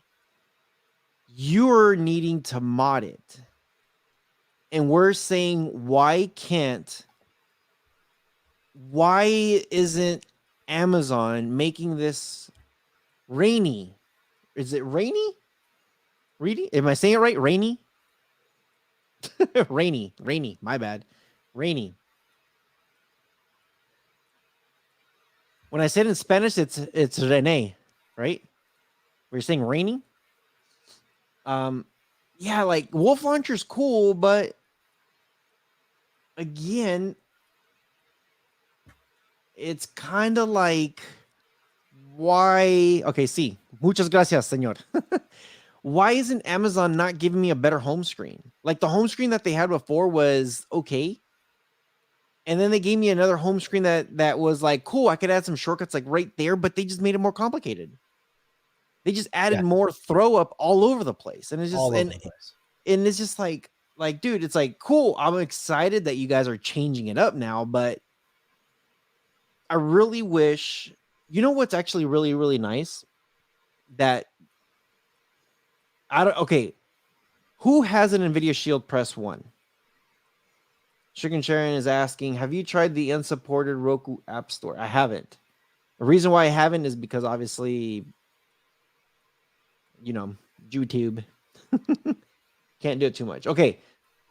Speaker 1: You're needing to mod it. And we're saying, why isn't Amazon making this rainy? Is it rainy? Reedy? Am I saying it right? Rainy? Rainy. My bad. Rainy. When I said in Spanish, it's Rene, right? We're saying rainy. Yeah, like Wolf Launcher's cool, but again, it's kind of like why? Okay, see, muchas gracias, señor. Why isn't Amazon not giving me a better home screen? Like the home screen that they had before was okay. And then they gave me another home screen that was like cool. I could add some shortcuts like right there, but they just made it more complicated. They just added more throw up all over the place. And it's just and it's just like dude, it's like cool. I'm excited that you guys are changing it up now, but I really wish, you know what's actually really, really nice? That okay. Who has an NVIDIA Shield? Press 1. Chicken Sharon is asking, have you tried the unsupported Roku App Store? I haven't. The reason why I haven't is because obviously, you know, YouTube. Can't do it too much. Okay.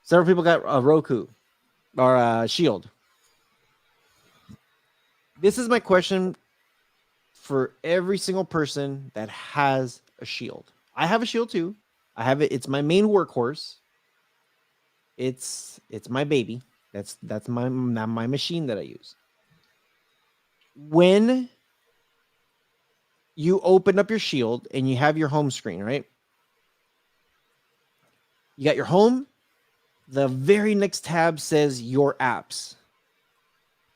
Speaker 1: Several people got a Roku or Shield. This is my question for every single person that has a Shield. I have a Shield too. I have it. It's my main workhorse. It's my baby. That's my machine that I use. When you open up your Shield and you have your home screen, right? You got your home. The very next tab says your apps.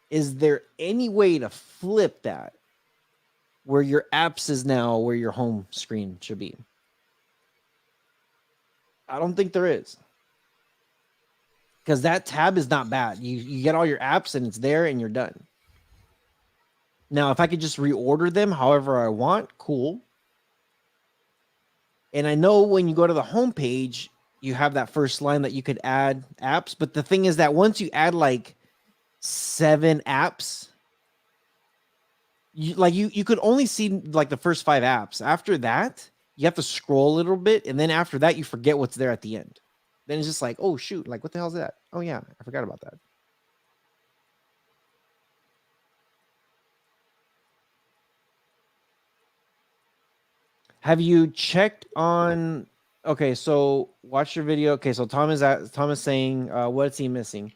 Speaker 1: Is there any way to flip that where your apps is now where your home screen should be? I don't think there is. Because that tab is not bad. You get all your apps and it's there and you're done. Now, if I could just reorder them however I want, cool. And I know when you go to the home page, you have that first line that you could add apps. But the thing is that once you add like 7 apps, you could only see like the first 5 apps. After that, you have to scroll a little bit. And then after that, you forget what's there at the end. Then it's just like, oh, shoot. Like, what the hell is that? Oh, yeah. I forgot about that. Have you checked on... Okay, so watch your video. Okay, so Tom is saying, what's he missing?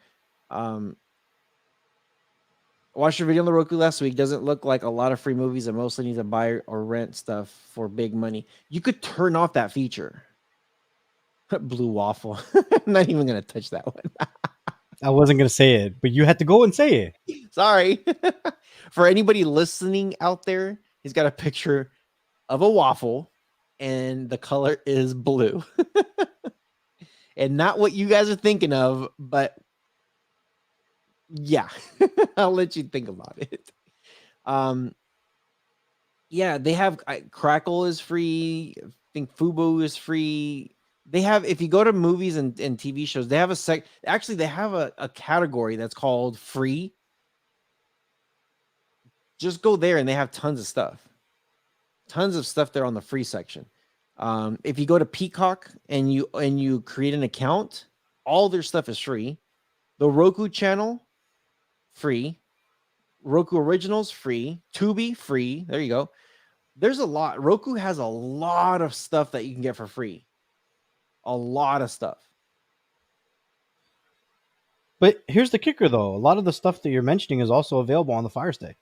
Speaker 1: Watched your video on the Roku last week. Doesn't look like a lot of free movies and mostly need to buy or rent stuff for big money. You could turn off that feature. Blue waffle. I'm not even going to touch that one.
Speaker 3: I wasn't going to say it, but you had to go and say it.
Speaker 1: Sorry. For anybody listening out there, he's got a picture of a waffle and the color is blue. And not what you guys are thinking of, but yeah, I'll let you think about it. Yeah, they have Crackle is free. I think Fubo is free. They have, if you go to movies and TV shows, they have they have a category that's called free. Just go there and they have tons of stuff. Tons of stuff there on the free section. If you go to Peacock and you create an account, all their stuff is free. The Roku channel, free. Roku Originals, free. Tubi, free. There you go. There's a lot. Roku has a lot of stuff that you can get for free. A lot of stuff.
Speaker 3: But here's the kicker, though. A lot of the stuff that you're mentioning is also available on the Fire Stick.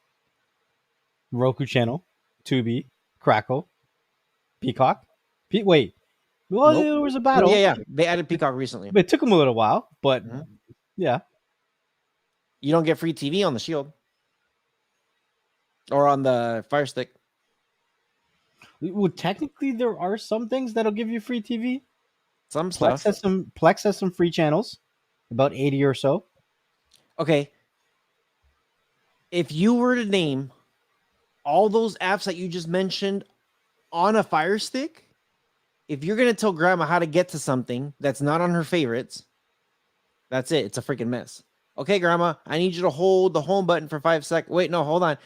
Speaker 3: Roku channel, Tubi, Crackle, Peacock. Wait. Well,
Speaker 1: Nope.
Speaker 3: there was a battle.
Speaker 1: Yeah. They added Peacock recently.
Speaker 3: But it took them a little while, but yeah.
Speaker 1: You don't get free TV on the Shield. Or on the Fire Stick.
Speaker 3: Well, technically, there are some things that'll give you free TV.
Speaker 1: Some
Speaker 3: Plex
Speaker 1: stuff.
Speaker 3: has some free channels, about 80 or so.
Speaker 1: Okay. If you were to name all those apps that you just mentioned on a Fire Stick, if you're going to tell grandma how to get to something that's not on her favorites, that's it. It's a freaking mess. Okay, grandma, I need you to hold the home button for 5 seconds. Wait, no, hold on.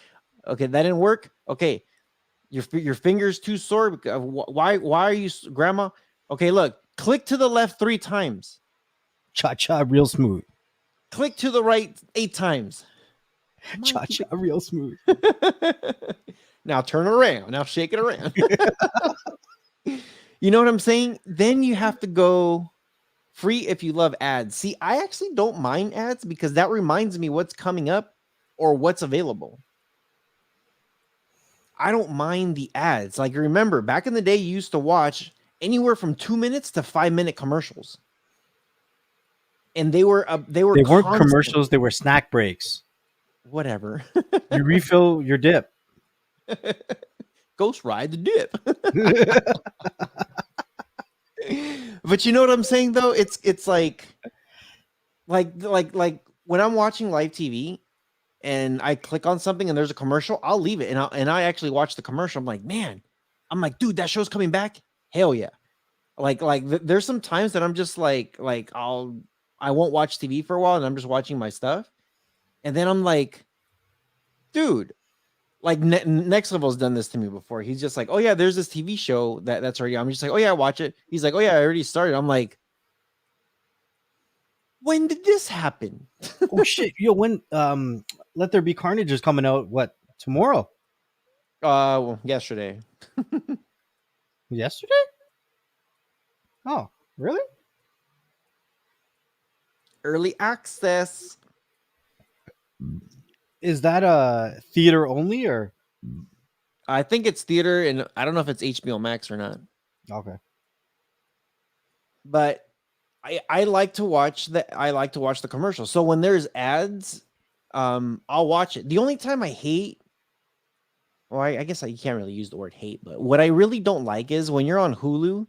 Speaker 1: Okay, that didn't work. Okay. Your finger's too sore. Why are you, grandma? Okay, look, click to the left 3 times.
Speaker 3: Cha-cha real smooth.
Speaker 1: Click to the right 8 times.
Speaker 3: Cha-cha real smooth.
Speaker 1: Now turn around. Now shake it around. You know what I'm saying? Then you have to go free if you love ads. See, I actually don't mind ads because that reminds me what's coming up or what's available. I don't mind the ads. Like, remember, back in the day, you used to watch anywhere from 2 minutes to 5 minute commercials. And they were
Speaker 3: They weren't
Speaker 1: constant.
Speaker 3: commercials, they were snack breaks.
Speaker 1: Whatever.
Speaker 3: You refill your dip.
Speaker 1: Ghost ride the dip. But you know what I'm saying though? It's like when I'm watching live TV and I click on something and there's a commercial, I'll leave it and I actually watch the commercial. I'm like, man, I'm like, dude, that show's coming back. Hell yeah. There's some times that I'm just like I won't watch TV for a while and I'm just watching my stuff. And then I'm like, dude, like Next Level's done this to me before. He's just like, oh yeah, there's this TV show that's already. I'm just like, oh yeah, watch it. He's like, oh yeah, I already started. I'm like, when did this happen?
Speaker 3: Oh shit! Yo, when Let There Be Carnage is coming out. What, tomorrow?
Speaker 1: Well, yesterday.
Speaker 3: Yesterday? Oh, really?
Speaker 1: Early access.
Speaker 3: Is that a theater only or?
Speaker 1: I think it's theater, and I don't know if it's HBO Max or not.
Speaker 3: Okay.
Speaker 1: But I like to watch the commercials. So when there's ads, I'll watch it. The only time I hate, well, I guess you can't really use the word hate, but what I really don't like is when you're on Hulu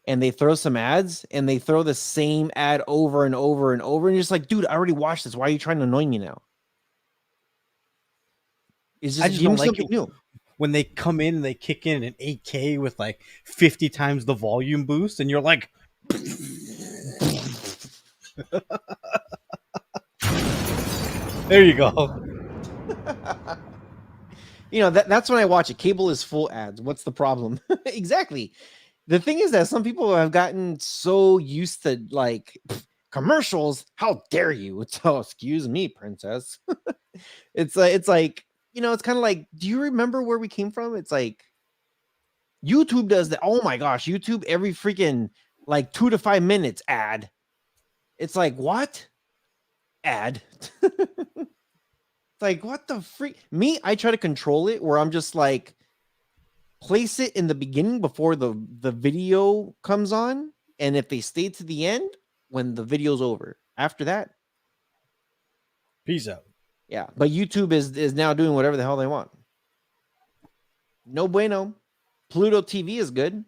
Speaker 1: and they throw some ads and they throw the same ad over and over and over, and you're just like, dude, I already watched this. Why are you trying to annoy me now? It's just,
Speaker 3: I just don't like
Speaker 1: something
Speaker 3: it
Speaker 1: new.
Speaker 3: when they come in and they kick in an 8K with like 50 times the volume boost, and you're like, there you go.
Speaker 1: You know, that's when I watch it. Cable is full ads. What's the problem? Exactly. The thing is that some people have gotten so used to like commercials. How dare you? So excuse me, princess. It's like, you know, it's kind of like, do you remember where we came from? It's like YouTube does that. Oh my gosh, YouTube every freaking like 2 to 5 minutes ad. It's like, what? Ad. It's like, what the freak? Me, I try to control it where I'm just like, place it in the beginning before the video comes on. And if they stay to the end, when the video's over. After that,
Speaker 3: Peace out.
Speaker 1: yeah. But YouTube is now doing whatever the hell they want. No bueno. Pluto TV is good.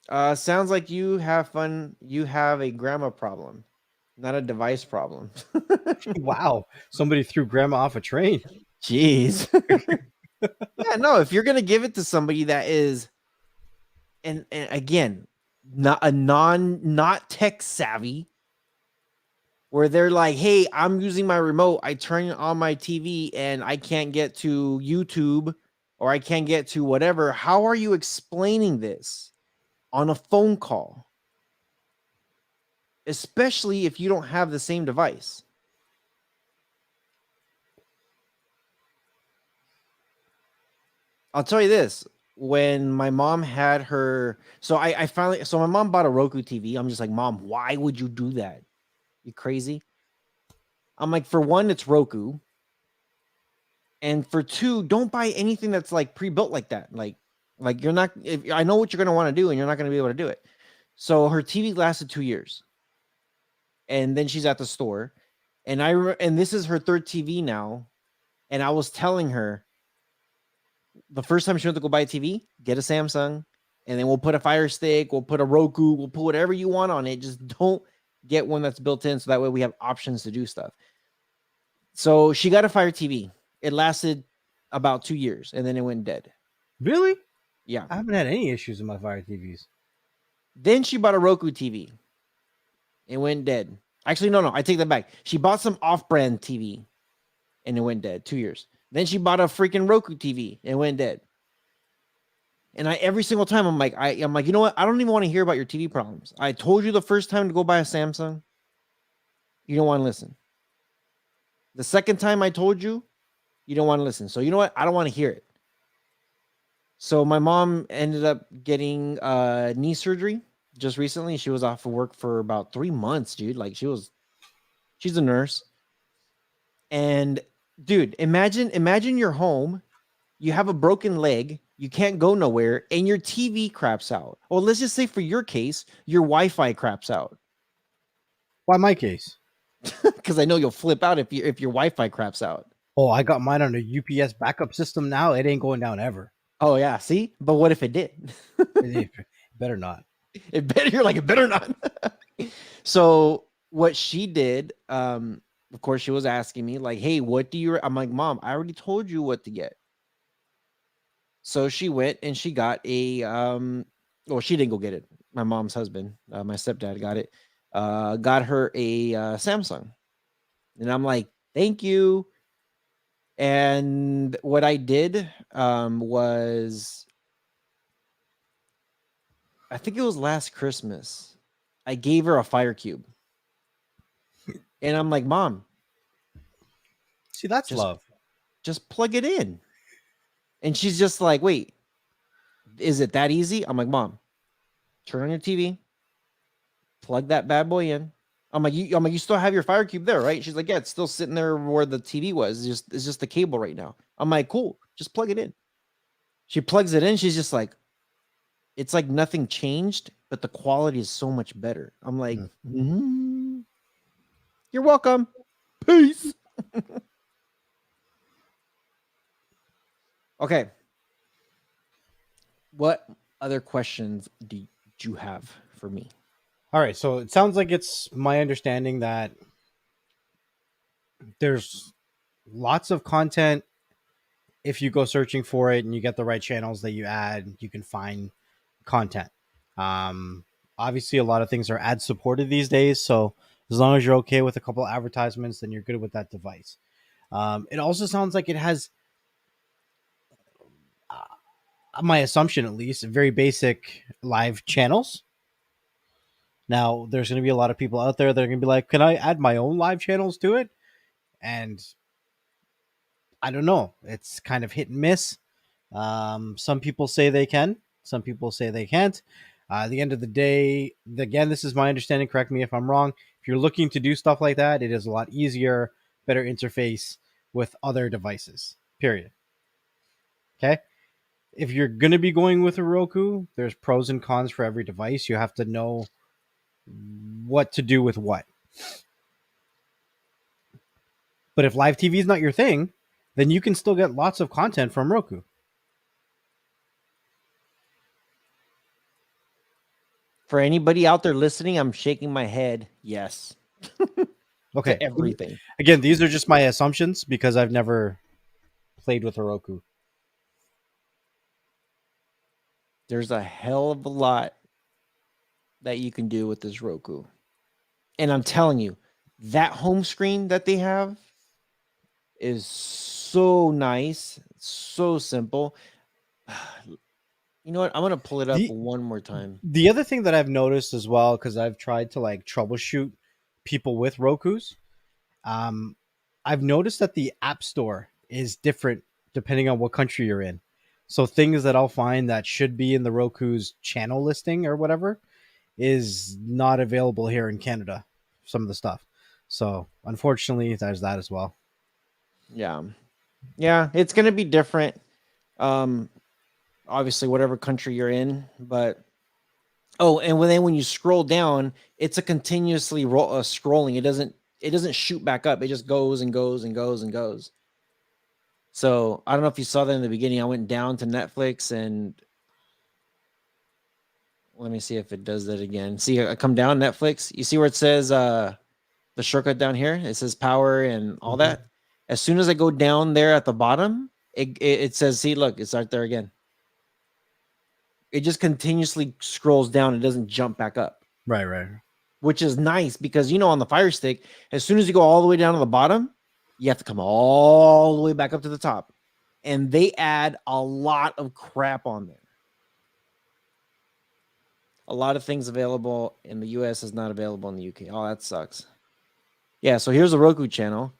Speaker 1: Sounds like you have fun. You have a grammar problem, not a device problem.
Speaker 3: Wow. Somebody threw grandma off a train.
Speaker 1: Jeez. Yeah, no, if you're gonna give it to somebody that is, and again, not tech savvy, where they're like, hey, I'm using my remote, I turn on my TV and I can't get to YouTube or I can't get to whatever. How are you explaining this on a phone call? Especially if you don't have the same device. I'll tell you this. When my mom had her, so my mom bought a Roku TV. I'm just like, Mom, why would you do that? You crazy? I'm like, for one, it's Roku. And for two, don't buy anything that's like pre-built like that. Like you're not, I know what you're going to want to do and you're not going to be able to do it. So her TV lasted 2 years. And then she's at the store. And and this is her third TV now. And I was telling her, the first time she went to go buy a TV, get a Samsung, and then we'll put a Fire Stick, we'll put a Roku, we'll put whatever you want on it. Just don't get one that's built in, so that way we have options to do stuff. So she got a Fire TV. It lasted about 2 years, and then it went dead.
Speaker 3: Really?
Speaker 1: Yeah.
Speaker 3: I haven't had any issues with my Fire TVs.
Speaker 1: Then she bought a Roku TV. It went dead. Actually, no, I take that back. She bought some off-brand TV, and it went dead. 2 years. Then she bought a freaking Roku TV and went dead. And every single time I'm like, you know what? I don't even want to hear about your TV problems. I told you the first time to go buy a Samsung. You don't want to listen. The second time I told you, you don't want to listen. So you know what? I don't want to hear it. So my mom ended up getting knee surgery just recently. She was off of work for about 3 months, dude. Like she's a nurse. And dude, imagine you're home, you have a broken leg, you can't go nowhere, and your TV craps out. Well, let's just say for your case, your Wi-Fi craps out.
Speaker 3: Why my case?
Speaker 1: Because I know you'll flip out if your Wi-Fi craps out.
Speaker 3: Oh, I got mine on a UPS backup system now. It ain't going down ever.
Speaker 1: Oh yeah, see? But what if it did?
Speaker 3: It better not.
Speaker 1: It better, you're like, it better not. So what she did, of course, she was asking me, like, hey, what do you I'm like, Mom, I already told you what to get. So she went and she got a well, she didn't go get it. My mom's husband, my stepdad got it. Got her a Samsung. And I'm like, thank you. And what I did was, I think it was last Christmas, I gave her a Fire Cube. And I'm like, Mom,
Speaker 3: See, that's
Speaker 1: just
Speaker 3: love.
Speaker 1: just plug it in. And she's just like, wait, is it that easy? I'm like, Mom, turn on your TV, plug that bad boy in. I'm like, you still have your Fire Cube there, right? She's like, yeah, it's still sitting there where the TV was. It's just the cable right now. I'm like, cool, just plug it in. She plugs it in. She's just like, it's like nothing changed, but the quality is so much better. I'm like, you're welcome. Peace. Okay. What other questions do you have for me?
Speaker 3: All right, so it sounds like it's my understanding that there's lots of content. If you go searching for it and you get the right channels that you add, you can find content. Obviously, a lot of things are ad supported these days, so as long as you're okay with a couple advertisements, then you're good with that device. It also sounds like it has, my assumption at least, very basic live channels. Now, there's going to be a lot of people out there that are going to be like, can I add my own live channels to it? And I don't know. It's kind of hit and miss. Some people say they can. Some people say they can't. At the end of the day, again, this is my understanding. Correct me if I'm wrong. If you're looking to do stuff like that, it is a lot easier, better interface with other devices. Period. Okay. If you're going to be going with a Roku, there's pros and cons for every device. You have to know what to do with what. But if live TV is not your thing, then you can still get lots of content from Roku.
Speaker 1: For anybody out there listening, I'm shaking my head. Yes.
Speaker 3: Okay.
Speaker 1: To everything.
Speaker 3: Again, these are just my assumptions because I've never played with a Roku.
Speaker 1: There's a hell of a lot that you can do with this Roku. And I'm telling you, that home screen that they have is so nice, so simple. You know what? I'm going to pull it up one more time.
Speaker 3: The other thing that I've noticed as well, because I've tried to like troubleshoot people with Rokus, I've noticed that the App Store is different depending on what country you're in. So things that I'll find that should be in the Roku's channel listing or whatever is not available here in Canada. Some of the stuff. So unfortunately, there's that as well.
Speaker 1: Yeah. Yeah, it's going to be different. Obviously, whatever country you're in, but and when you scroll down, it's a continuously scrolling. It doesn't shoot back up. It just goes and goes and goes and goes. So I don't know if you saw that in the beginning. I went down to Netflix and let me see if it does that again. See, I come down Netflix. You see where it says the shortcut down here? It says power and all that. As soon as I go down there at the bottom, it says, see, look, it's right there again. It just continuously scrolls down. It doesn't jump back up.
Speaker 3: Right.
Speaker 1: Which is nice because, on the Fire Stick, as soon as you go all the way down to the bottom, you have to come all the way back up to the top. And they add a lot of crap on there. A lot of things available in the US is not available in the UK. Oh, that sucks. Yeah, so here's a Roku channel.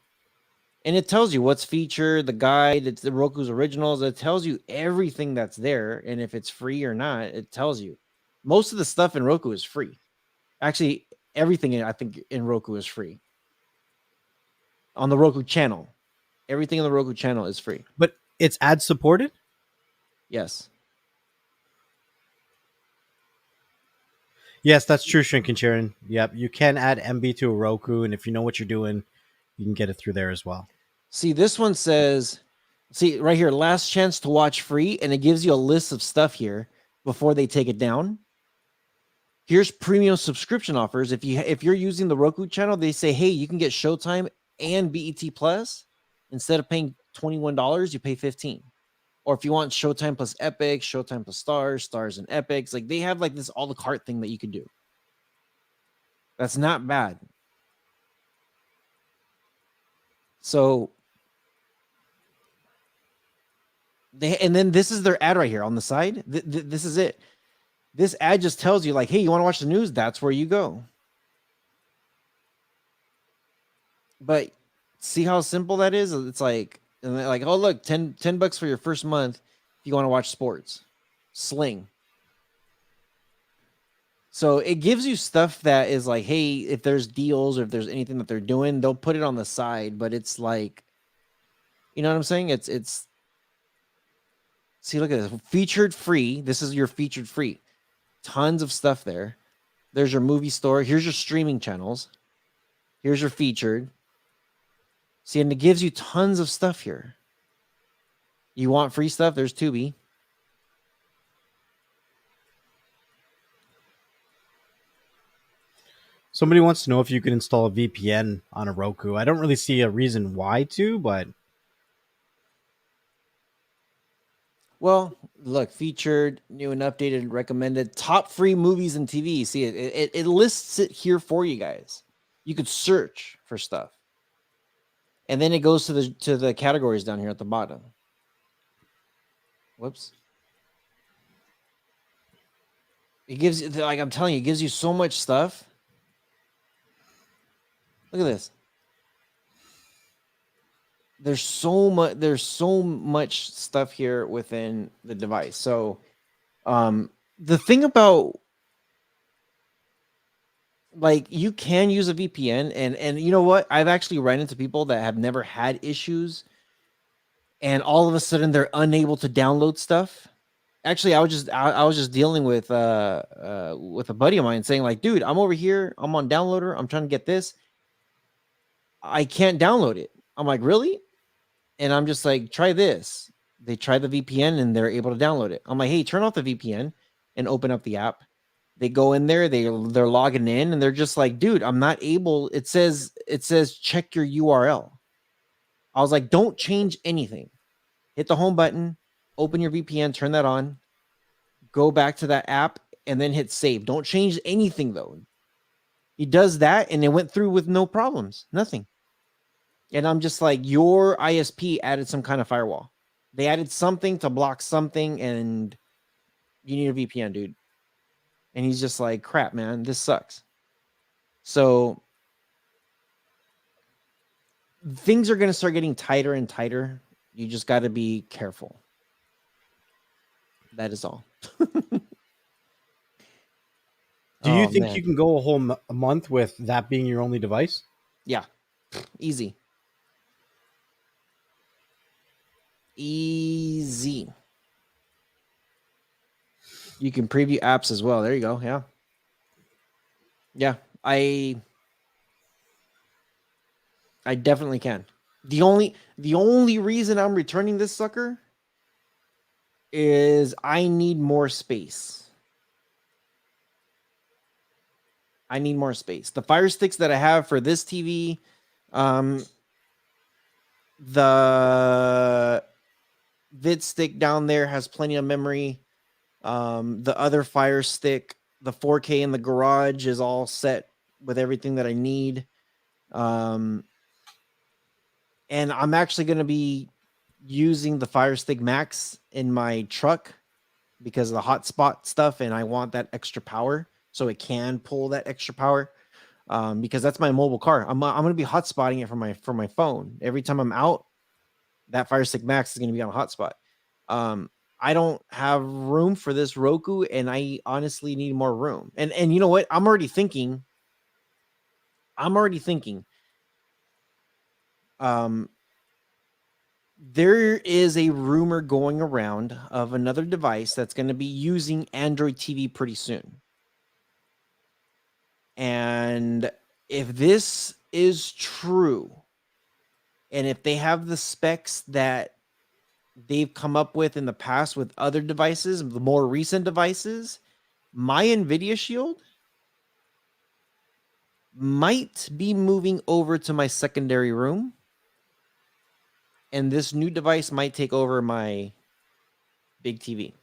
Speaker 1: And it tells you what's featured, the guide, it's the Roku's originals. It tells you everything that's there. And if it's free or not, it tells you. Most of the stuff in Roku is free. Actually, everything I think in Roku is free. On the Roku channel. Everything on the Roku channel is free.
Speaker 3: But it's ad supported?
Speaker 1: Yes.
Speaker 3: Yes, that's true, Shrink and Sharon. Yep, you can add MB to a Roku, and if you know what you're doing, you can get it through there as well.
Speaker 1: See, this one says, see right here, last chance to watch free, and it gives you a list of stuff here before they take it down. Here's premium subscription offers. If you're using the Roku channel, they say, hey, you can get Showtime and BET Plus. Instead of paying $21, you pay $15. Or if you want Showtime plus Epic, Showtime plus Stars, Stars and Epics, like they have like this all the cart thing that you can do. That's not bad. So and then this is their ad right here on the side. This is it. This ad just tells you like, hey, you want to watch the news? That's where you go. But see how simple that is? It's like, and they're like, oh, look, 10 bucks for your first month if you want to watch sports. Sling. So it gives you stuff that is like, hey, if there's deals or if there's anything that they're doing, they'll put it on the side, but it's like, you know what I'm saying? It's see, look at this. Featured free. This is your featured free. Tons of stuff there. There's your movie store. Here's your streaming channels. Here's your featured. See, and it gives you tons of stuff here. You want free stuff? There's Tubi.
Speaker 3: Somebody wants to know if you can install a VPN on a Roku. I don't really see a reason why to, but
Speaker 1: well, look, featured, new and updated, recommended, top free movies and TV. See, it lists it here for you guys. You could search for stuff. And then it goes to the categories down here at the bottom. Whoops. It gives you, like I'm telling you, it gives you so much stuff. Look at this. There's so much stuff here within the device. So the thing about, like, you can use a VPN, and you know what? I've actually run into people that have never had issues, and all of a sudden they're unable to download stuff. Actually, I was just dealing with a buddy of mine saying like, dude, I'm over here, I'm on Downloader, I'm trying to get this. I can't download it. I'm like, really? And I'm just like, try this. They try the VPN and they're able to download it. I'm like, hey, turn off the VPN and open up the app. They go in there, they're logging in, and they're just like, dude, I'm not able. It says check your URL. I was like, don't change anything. Hit the home button, open your VPN, turn that on, go back to that app, and then hit save. Don't change anything though. He does that, and it went through with no problems, nothing. And I'm just like, your ISP added some kind of firewall. They added something to block something, and you need a VPN, dude. And he's just like, crap, man, this sucks. So things are going to start getting tighter and tighter. You just got to be careful. That is all.
Speaker 3: do you think you can go a whole month with that being your only device?
Speaker 1: Yeah, easy. Easy. You can preview apps as well. There you go. Yeah. Yeah. I definitely can. The only reason I'm returning this sucker is I need more space. I need more space. The Firesticks that I have for this TV, the vid stick down there has plenty of memory. The other Fire Stick, the 4K in the garage is all set with everything that I need. And I'm actually going to be using the Fire Stick Max in my truck because of the hotspot stuff, and I want that extra power so it can pull that extra power. because that's my mobile car. I'm going to be hotspotting it from my phone every time I'm out. That Fire Stick Max is going to be on hotspot. I don't have room for this Roku, and I honestly need more room. And you know what? I'm already thinking. There is a rumor going around of another device that's going to be using Android TV pretty soon. And if this is true, and if they have the specs that they've come up with in the past with other devices, the more recent devices, my NVIDIA Shield might be moving over to my secondary room. And this new device might take over my big TV.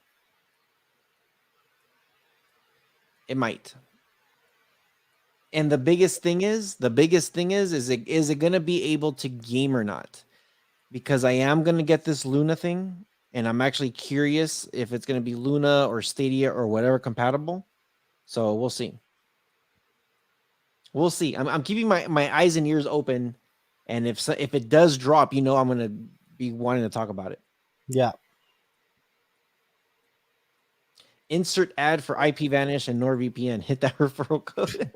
Speaker 1: It might. And the biggest thing is it going to be able to game or not? Because I am going to get this Luna thing, and I'm actually curious if it's going to be Luna or Stadia or whatever compatible. So we'll see. We'll see. I'm keeping my eyes and ears open, and if it does drop, I'm going to be wanting to talk about it.
Speaker 3: Yeah.
Speaker 1: Insert ad for IPVanish and NordVPN. Hit that referral code.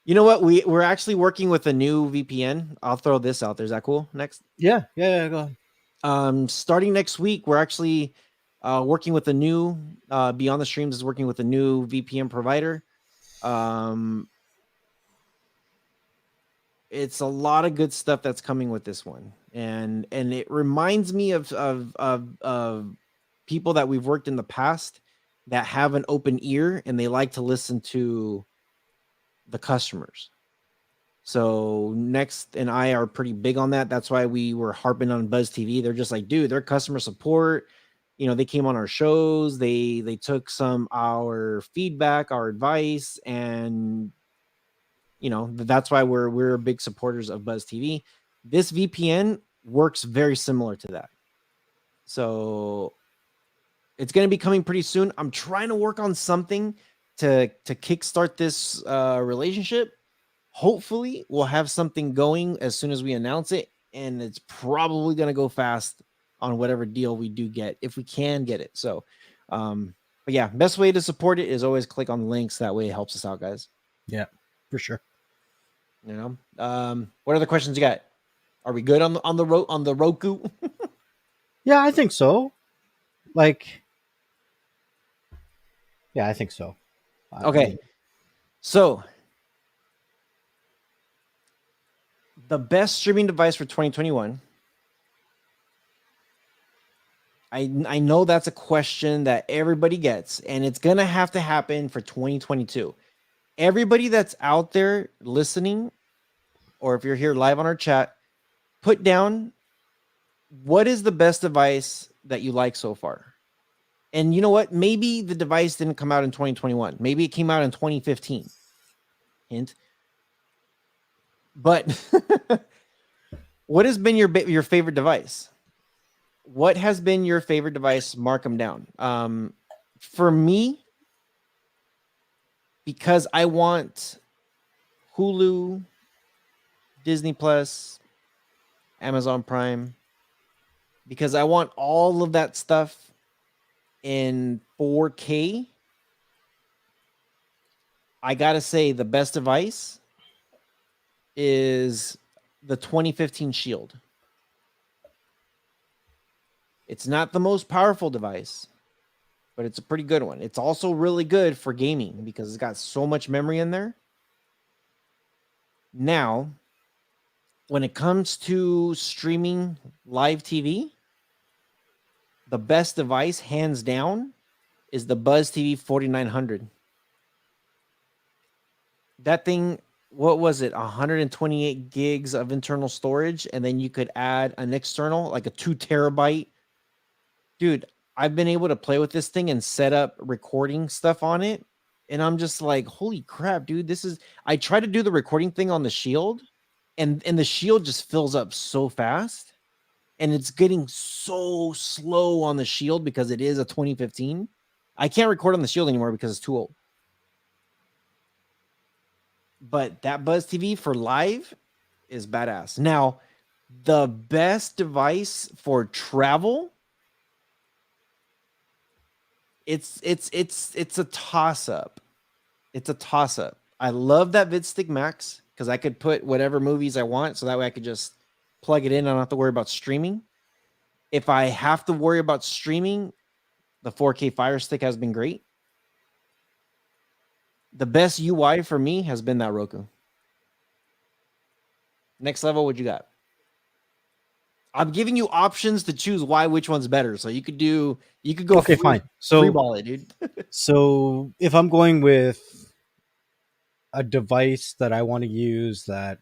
Speaker 1: You know what? We're actually working with a new VPN. I'll throw this out there. Is that cool? Next.
Speaker 3: Yeah. Go ahead.
Speaker 1: Starting next week, we're actually working with a new Beyond the Streams is working with a new VPN provider. It's a lot of good stuff that's coming with this one, and it reminds me of people that we've worked in the past that have an open ear and they like to listen to the customers. So Next and I are pretty big on that. That's why we were harping on Buzz TV. They're just like, dude, their customer support, they came on our shows, they took some our feedback, our advice, and that's why we're big supporters of Buzz TV. This VPN works very similar to that. So it's going to be coming pretty soon. I'm trying to work on something to kickstart this relationship. Hopefully we'll have something going as soon as we announce it, and it's probably going to go fast on whatever deal we do get, if we can get it. So, but yeah, best way to support it is always click on the links. That way it helps us out, guys.
Speaker 3: Yeah, for sure.
Speaker 1: What other questions you got? Are we good on the Roku?
Speaker 3: Yeah, I think so. Yeah, I think so.
Speaker 1: Okay. So the best streaming device for 2021. I know that's a question that everybody gets, and it's going to have to happen for 2022. Everybody that's out there listening, or if you're here live on our chat, put down what is the best device that you like so far. And you know what? Maybe the device didn't come out in 2021. Maybe it came out in 2015. Hint. But what has been your favorite device? What has been your favorite device? Mark them down. For me, because I want Hulu, Disney Plus, Amazon Prime, because I want all of that stuff in 4K, I gotta say the best device is the 2015 Shield. It's not the most powerful device, but it's a pretty good one. It's also really good for gaming because it's got so much memory in there. Now, when it comes to streaming live TV, the best device, hands down, is the Buzz TV 4900. That thing, what was it? 128 gigs of internal storage, and then you could add an external, like a 2 terabyte. Dude, I've been able to play with this thing and set up recording stuff on it, and I'm just like, holy crap, dude, I try to do the recording thing on the Shield, and the Shield just fills up so fast, and it's getting so slow on the Shield because it is a 2015. I can't record on the Shield anymore because it's too old. But that Buzz TV for live is badass. Now, the best device for travel, it's a toss up. It's a toss up. I love that VidStick Max because I could put whatever movies I want, so that way I could just plug it in. I don't have to worry about streaming. If I have to worry about streaming, the 4K Fire Stick has been great. The best UI for me has been that Roku. Next level, what you got? I'm giving you options to choose which one's better. So you could go
Speaker 3: Okay, fine. So
Speaker 1: free ball it, dude.
Speaker 3: So if I'm going with a device that I want to use that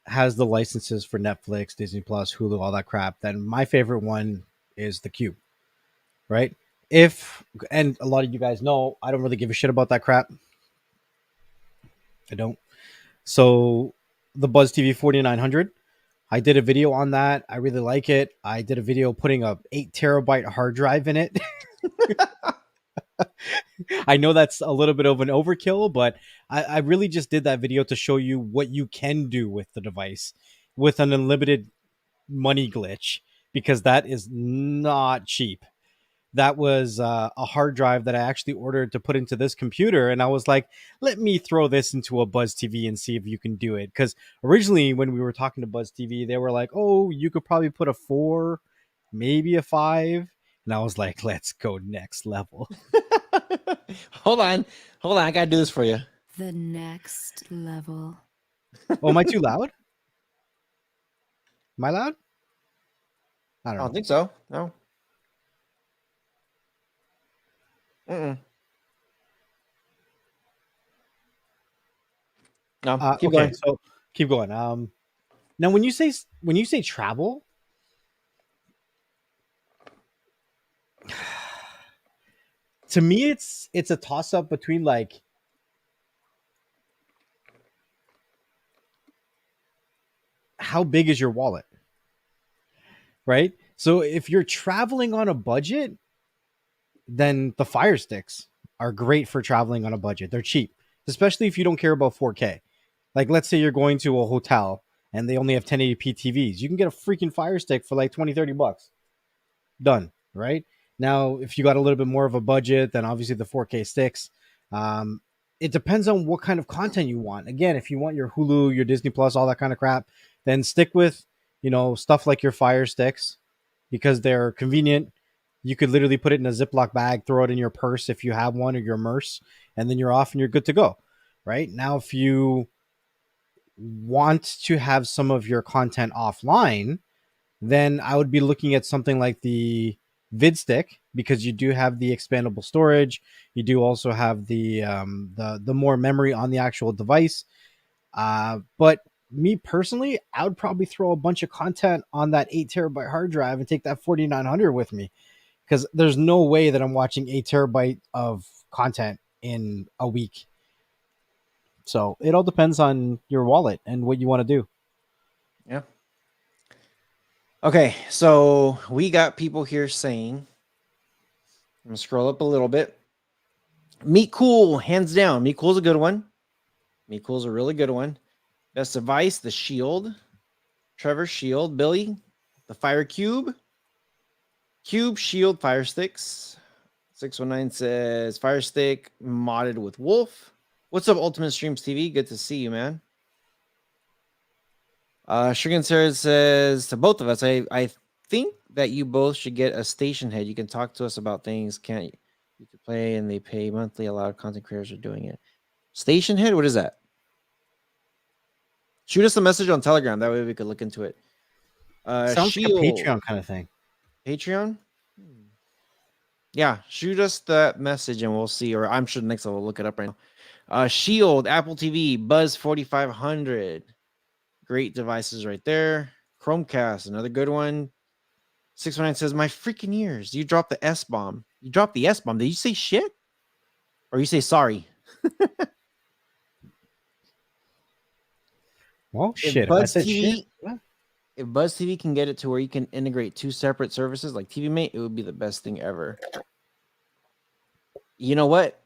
Speaker 3: has the licenses for Netflix, Disney Plus, Hulu, all that crap, then my favorite one is the Cube, right? And a lot of you guys know I don't really give a shit about that crap. I don't. So the Buzz TV 4900, I did a video on that. I really like it. I did a video putting a 8 terabyte hard drive in it. I know that's a little bit of an overkill, but I really just did that video to show you what you can do with the device with an unlimited money glitch, because that is not cheap. That was a hard drive that I actually ordered to put into this computer, and I was like, let me throw this into a Buzz TV and see if you can do it. Because originally when we were talking to Buzz TV, they were like, oh, you could probably put a 4, maybe a 5. And I was like, let's go next level.
Speaker 1: Hold on. I gotta do this for you.
Speaker 4: The next level.
Speaker 3: Oh, am I too loud? Am I loud? I
Speaker 1: I
Speaker 3: don't
Speaker 1: don't
Speaker 3: know.
Speaker 1: think so. No. No. Keep
Speaker 3: Okay,
Speaker 1: going.
Speaker 3: so keep going. Now when you say travel, to me it's a toss up between like how big is your wallet, right? So if you're traveling on a budget, then the Fire Sticks are great for traveling on a budget. They're cheap, especially if you don't care about 4K. Like, let's say you're going to a hotel and they only have 1080p TVs. You can get a freaking Fire Stick for like 20, 30 bucks. Done, right? Now, if you got a little bit more of a budget, then obviously the 4K sticks. It depends on what kind of content you want. Again, if you want your Hulu, your Disney Plus, all that kind of crap, then stick with, stuff like your Fire Sticks because they're convenient. You could literally put it in a Ziploc bag, throw it in your purse if you have one, or your merce, and then you're off and you're good to go. Right? Now, if you want to have some of your content offline, then I would be looking at something like the VidStick, because you do have the expandable storage. You do also have the more memory on the actual device. But me personally, I would probably throw a bunch of content on that 8 terabyte hard drive and take that 4900 with me, because there's no way that I'm watching 8 terabyte of content in a week. So it all depends on your wallet and what you want to do.
Speaker 1: Yeah. Okay, so we got people here saying, I'm gonna scroll up a little bit. Meet Cool, hands down. Meet Cool's a good one. Meet Cool's a really good one. Best device, the Shield. Trevor, Shield. Billy, the Fire Cube. Cube, Shield, Fire Sticks. 619 says Fire Stick modded with Wolf. What's up, Ultimate Streams TV? Good to see you, man. Sugar says to both of us, I think that you both should get a station head. You can talk to us about things. Can't you could play and they pay monthly. A lot of content creators are doing it. Station head? What is that? Shoot us a message on Telegram. That way we could look into it.
Speaker 3: Sounds
Speaker 1: Shield.
Speaker 3: like a Patreon kind of thing.
Speaker 1: Patreon? Yeah, shoot us that message and we'll see. Or I'm sure the next one will look it up right now. Shield, Apple TV, Buzz 4500. Great devices right there. Chromecast, another good one. 619 says, my freaking ears. You dropped the S-bomb. You dropped the S-bomb. Did you say shit? Or you say sorry?
Speaker 3: Well, shit. If I said shit,
Speaker 1: if Buzz TV can get it to where you can integrate 2 separate services like TV Mate, it would be the best thing ever. You know what?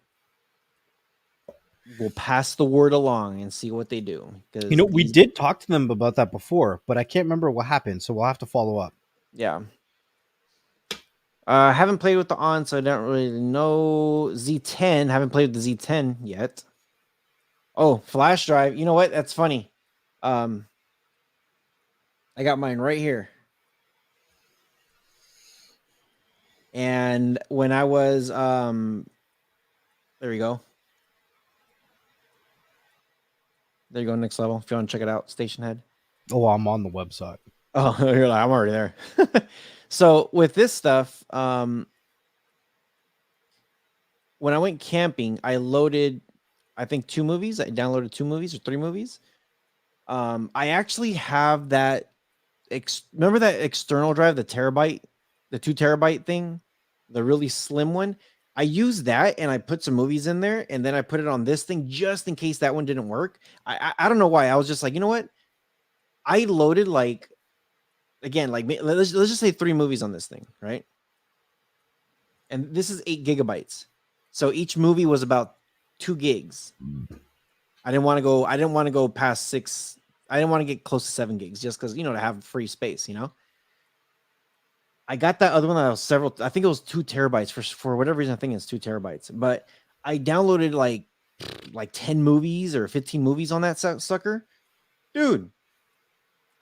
Speaker 1: we'll pass the word along and see what they do. Because
Speaker 3: We did talk to them about that before, but I can't remember what happened, so we'll have to follow up.
Speaker 1: Yeah. I haven't played with the On, so I don't really know. Z10, haven't played with the Z10 yet. Oh, flash drive. You know what? That's funny. I got mine right here. And when I was there we go. There you go, next level. If you want to check it out, Station Head.
Speaker 3: Oh, I'm on the website.
Speaker 1: Oh, you're like, I'm already there. So with this stuff, when I went camping, I loaded, I think 2 movies. I downloaded 2 movies or 3 movies. I actually have that. Remember that external drive, the 2 terabyte thing, the really slim one. I used that and I put some movies in there, and then I put it on this thing just in case that one didn't work. I don't know why. I was just like, you know what? I loaded like, again, like let's just say 3 movies on this thing, right? And this is 8 gigabytes. So each movie was about 2 gigs. I didn't want to go past 6. I didn't want to get close to 7 gigs just because, to have free space, I got that other one that was I think it was 2 terabytes for whatever reason. I think it's 2 terabytes, but I downloaded like 10 movies or 15 movies on that sucker. Dude,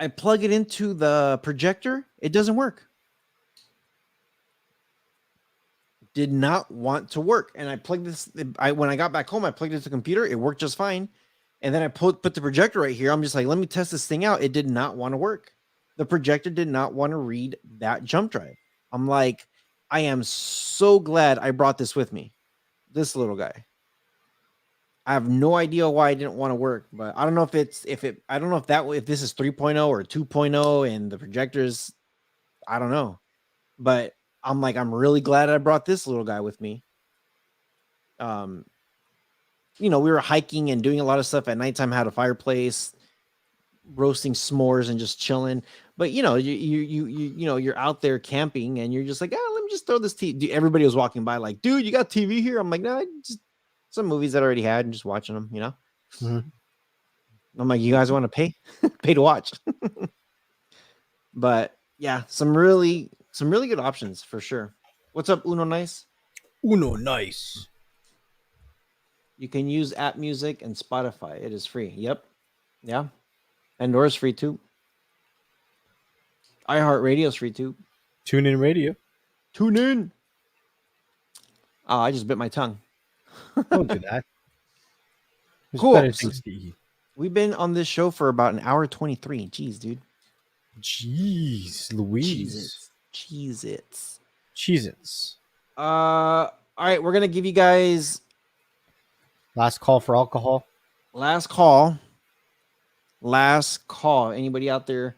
Speaker 1: I plug it into the projector. It doesn't work. Did not want to work. And I plugged this. When I got back home, I plugged it into the computer. It worked just fine. And then I put the projector right here. I'm just like, let me test this thing out. It did not want to work. The projector did not want to read that jump drive. I'm like, I am so glad I brought this with me. This little guy. I have no idea why it didn't want to work, but I don't know if this is 3.0 or 2.0 and the projectors, I don't know. But I'm like, I'm really glad I brought this little guy with me. We were hiking and doing a lot of stuff at nighttime, had a fireplace, roasting s'mores and just chilling. But you're out there camping and you're just like, let me just throw this TV. Everybody was walking by like, dude, you got TV here? I'm like, no, just some movies that I already had and just watching them,
Speaker 3: Mm-hmm.
Speaker 1: I'm like, you guys want to pay to watch? But yeah, some really good options for sure. What's up, Uno Nice?
Speaker 3: Uno Nice.
Speaker 1: You can use app music and Spotify. It is free. Yep. Yeah. Pandora's free too. iHeartRadio's free too.
Speaker 3: Tune in radio.
Speaker 1: Tune in. Oh, I just bit my tongue.
Speaker 3: Don't do that. There's
Speaker 1: Cool.
Speaker 3: better things to eat.
Speaker 1: We've been on this show for about an hour 23. Jeez, dude.
Speaker 3: Jeez, Louise.
Speaker 1: Cheez-Its.
Speaker 3: Cheez-Its.
Speaker 1: All right, we're gonna give you guys
Speaker 3: Last call for alcohol.
Speaker 1: last call. Anybody out there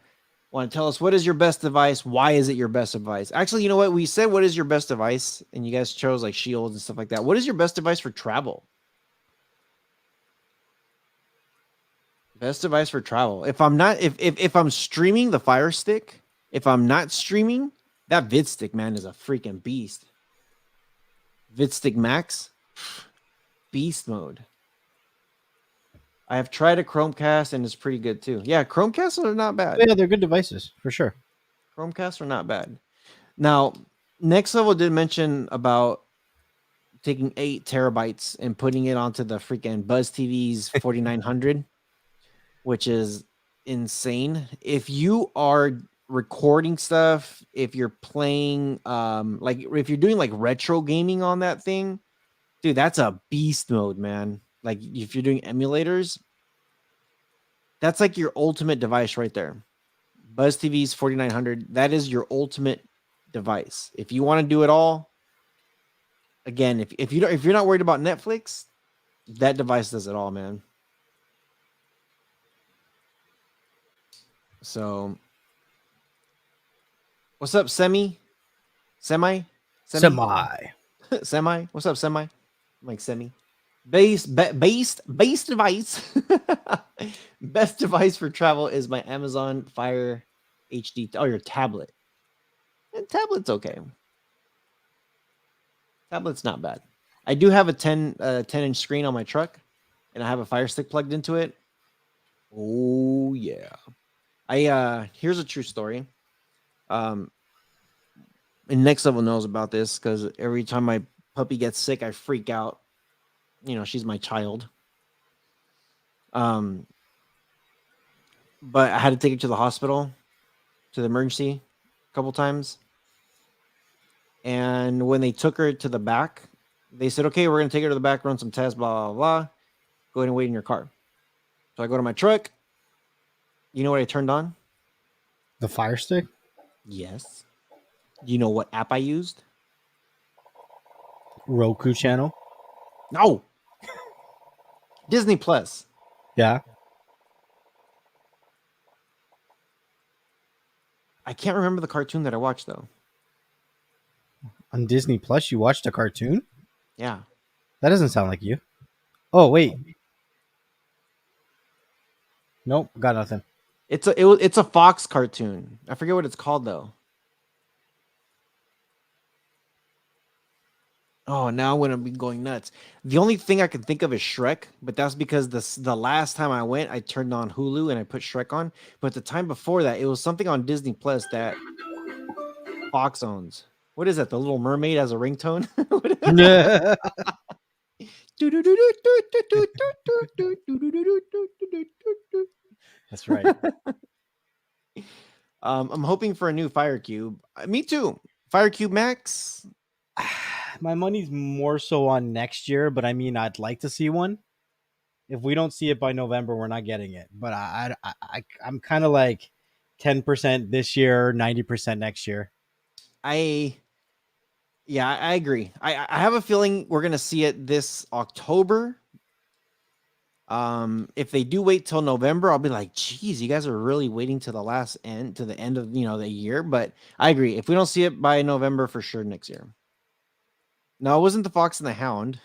Speaker 1: want to tell us what is your best device? Why is it your best device? Actually, you know what? We said what is your best device, and you guys chose like shields and stuff like that. What is your best device for travel? Best device for travel. If I'm streaming the Fire Stick, if I'm not streaming, that Vid Stick, man, is a freaking beast. Vid Stick Max, beast mode. I have tried a Chromecast and it's pretty good too. Yeah, Chromecasts are not bad.
Speaker 3: Yeah, they're good devices for sure.
Speaker 1: Chromecasts are not bad. Now, Next Level did mention about taking 8 terabytes and putting it onto the freaking Buzz TV's 4900, which is insane. If you are recording stuff, if you're playing, if you're doing like retro gaming on that thing, dude, that's a beast mode, man. Like if you're doing emulators, that's like your ultimate device right there. Buzz TV's 4900, that is your ultimate device. If you want to do it all, again, if you're not worried about Netflix, that device does it all, man. So, what's up, Semi? Semi. What's up, Semi? I'm like Semi. Base device. Best device for travel is my Amazon Fire HD. Oh, your tablet. And tablet's okay. Tablet's not bad. I do have a 10-inch screen on my truck, and I have a Fire Stick plugged into it. Oh yeah. Here's a true story. And Next Level knows about this because every time my puppy gets sick, I freak out. You know, she's my child. Um, but I had to take her to the hospital, to the emergency, a couple times. And when they took her to the back, they said, "Okay, we're gonna take her to the back, run some tests, blah blah blah. Go ahead and wait in your car." So I go to my truck. You know what I turned on?
Speaker 3: The Fire Stick?
Speaker 1: Yes. Do you know what app I used?
Speaker 3: Roku channel?
Speaker 1: No. Disney Plus.
Speaker 3: Yeah.
Speaker 1: I can't remember the cartoon that I watched though.
Speaker 3: On Disney Plus, you watched a cartoon?
Speaker 1: Yeah.
Speaker 3: That doesn't sound like you. Oh, wait. Nope, got nothing.
Speaker 1: It's a Fox cartoon. I forget what it's called though. Oh, now I'm gonna be going nuts. The only thing I can think of is Shrek, but that's because the last time I went, I turned on Hulu and I put Shrek on. But the time before that, it was something on Disney Plus that Fox owns. What is that? The Little Mermaid as a ringtone?
Speaker 3: That's right.
Speaker 1: I'm hoping for a new Fire Cube. Me too. Fire Cube Max.
Speaker 3: My money's more so on next year, but I mean, I'd like to see one. If we don't see it by November, we're not getting it. But I'm kind of like 10% this year, 90% next year.
Speaker 1: I agree. I have a feeling we're gonna see it this October. If they do wait till November, I'll be like, geez, you guys are really waiting to the end of the year. But I agree. If we don't see it by November, for sure next year. No, it wasn't the Fox and the Hound.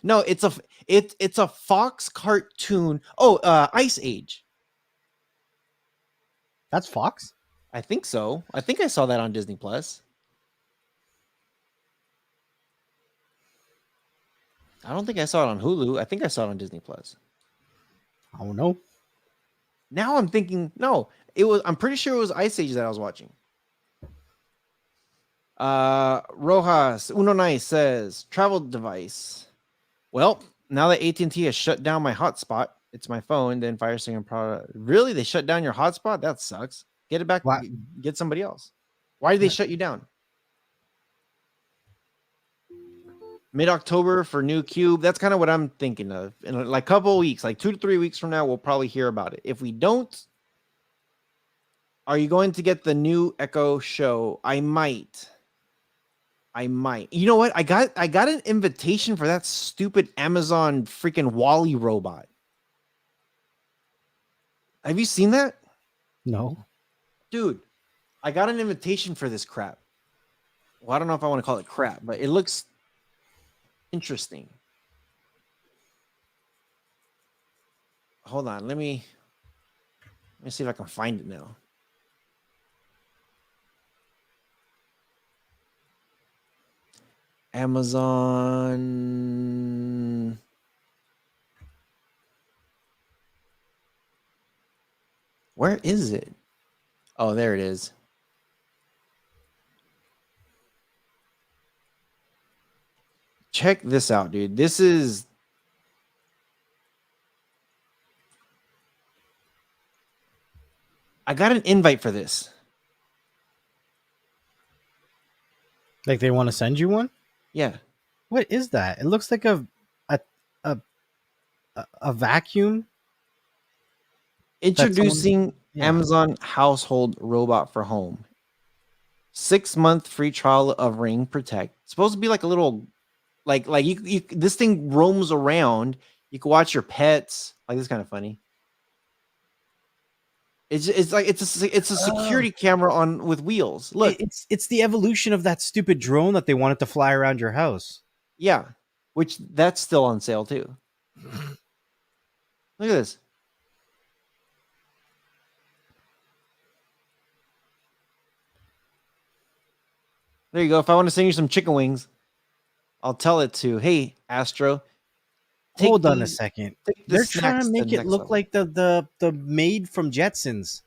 Speaker 1: No, it's a Fox cartoon. Oh, Ice Age.
Speaker 3: That's Fox?
Speaker 1: I think so. I think I saw that on Disney Plus. I don't think I saw it on Hulu. I think I saw it on Disney Plus.
Speaker 3: I don't know.
Speaker 1: Now I'm thinking, no, I'm pretty sure it was Ice Age that I was watching. Rohas Uno Nice says travel device. Well, now that AT&T has shut down my hotspot, it's my phone. Then Firestick product. Really, they shut down your hotspot? That sucks. Get it back.
Speaker 3: What?
Speaker 1: Get somebody else. Why did they shut you down? Mid-October for new cube. That's kind of what I'm thinking of. In like a couple of weeks, like 2 to 3 weeks from now, we'll probably hear about it. If we don't, are you going to get the new Echo Show? I might. You know what? I got an invitation for that stupid Amazon freaking Wally robot. Have you seen that?
Speaker 3: No.
Speaker 1: Dude, I got an invitation for this crap. Well, I don't know if I want to call it crap, but it looks interesting. Hold on, let me see if I can find it now. Amazon. Where is it? Oh, there it is. Check this out, dude. This is I got an invite for this.
Speaker 3: Like they want to send you one?
Speaker 1: Yeah.
Speaker 3: What is that? It looks like a vacuum.
Speaker 1: Introducing
Speaker 3: Yeah.
Speaker 1: Amazon household robot for home. 6-month free trial of Ring Protect. It's supposed to be like a little, like you this thing roams around. You can watch your pets. Like, this is kind of funny. It's like it's a security camera on with wheels. Look,
Speaker 3: It's the evolution of that stupid drone that they wanted to fly around your house.
Speaker 1: yeah, which that's still on sale too. Look at this. There you go. If I want to send you some chicken wings, I'll tell it to, hey, Astro,
Speaker 3: Hold on a second.
Speaker 1: take the
Speaker 3: They're trying
Speaker 1: snacks
Speaker 3: to
Speaker 1: to
Speaker 3: make
Speaker 1: the
Speaker 3: it
Speaker 1: next
Speaker 3: look
Speaker 1: level.
Speaker 3: like the maid from Jetsons.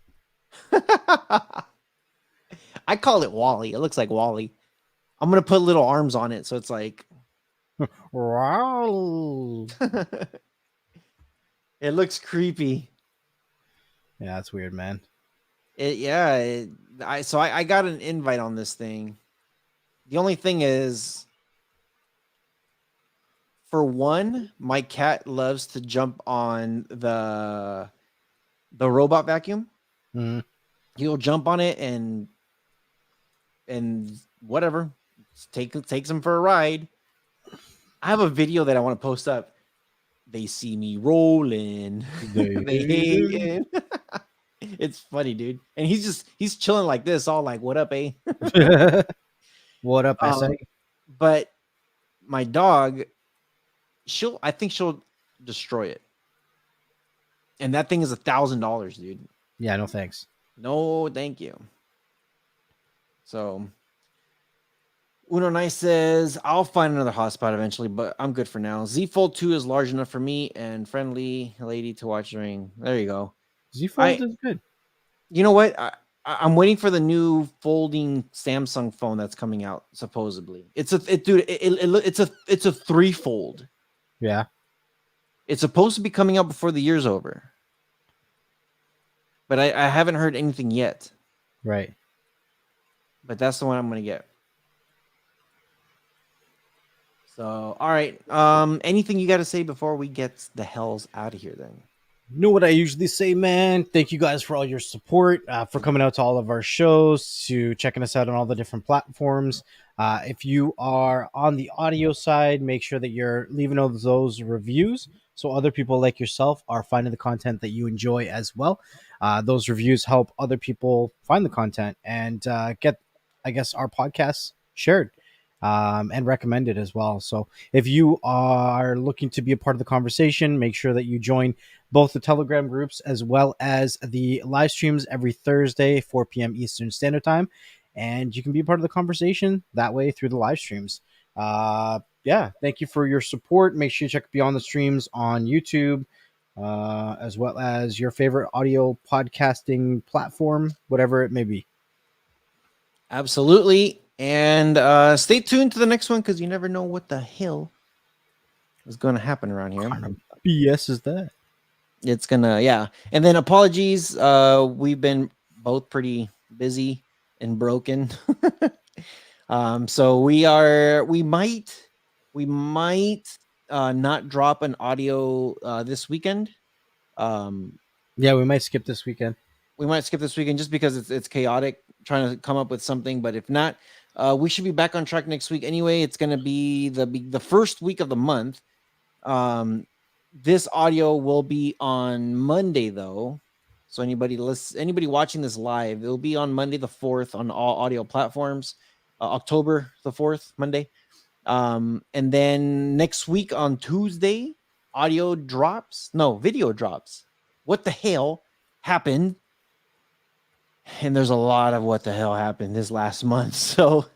Speaker 1: I call it Wally. It looks like Wally. I'm gonna put little arms on it, so it's like
Speaker 3: Wow.
Speaker 1: it looks creepy.
Speaker 3: Yeah, that's weird, man.
Speaker 1: I got an invite on this thing. The only thing is, for one, my cat loves to jump on the robot vacuum.
Speaker 3: Mhm.
Speaker 1: He'll jump on it and whatever, takes him for a ride. I have a video that I want to post up. They see me rolling. They hating. It's funny, dude. And he's chilling like this, all like, "What up, eh?"
Speaker 3: What up, SA?
Speaker 1: But my dog, I think she'll destroy it. And that thing is $1,000, dude.
Speaker 3: Yeah, no thanks.
Speaker 1: No, thank you. So Uno Nice says, I'll find another hotspot eventually, but I'm good for now. Z Fold 2 is large enough for me and friendly lady to watch during. There you go.
Speaker 3: Z Fold is good.
Speaker 1: You know what? I'm waiting for the new folding Samsung phone that's coming out. Supposedly, it's a 3-fold.
Speaker 3: Yeah.
Speaker 1: It's supposed to be coming out before the year's over, but I haven't heard anything yet.
Speaker 3: Right.
Speaker 1: But that's the one I'm gonna get. So, all right. Anything you got to say before we get the hells out of here? Then.
Speaker 3: You know what I usually say, man? Thank you guys for all your support, for coming out to all of our shows, to checking us out on all the different platforms. If you are on the audio side, make sure that you're leaving all those reviews so other people like yourself are finding the content that you enjoy as well. Those reviews help other people find the content and get, I guess, our podcasts shared. And recommended as well. So if you are looking to be a part of the conversation, make sure that you join both the Telegram groups as well as the live streams every Thursday, 4 p.m. Eastern Standard Time. And you can be a part of the conversation that way through the live streams. Thank you for your support. Make sure you check Beyond the Streams on YouTube, as well as your favorite audio podcasting platform, whatever it may be.
Speaker 1: Absolutely. And stay tuned to the next one because you never know what the hell is going to happen around here.
Speaker 3: What kind of BS is that?
Speaker 1: It's gonna, yeah. And then apologies. We've been both pretty busy and broken. So we might not drop an audio this weekend.
Speaker 3: Yeah, we might skip this weekend.
Speaker 1: We might skip this weekend just because it's chaotic trying to come up with something. But if not, we should be back on track next week anyway. It's gonna be the first week of the month. This audio will be on Monday though. So anybody watching this live, it'll be on Monday the 4th on all audio platforms. October the 4th, Monday. And then next week on Tuesday, video drops. What the hell happened? And there's a lot of what the hell happened this last month. So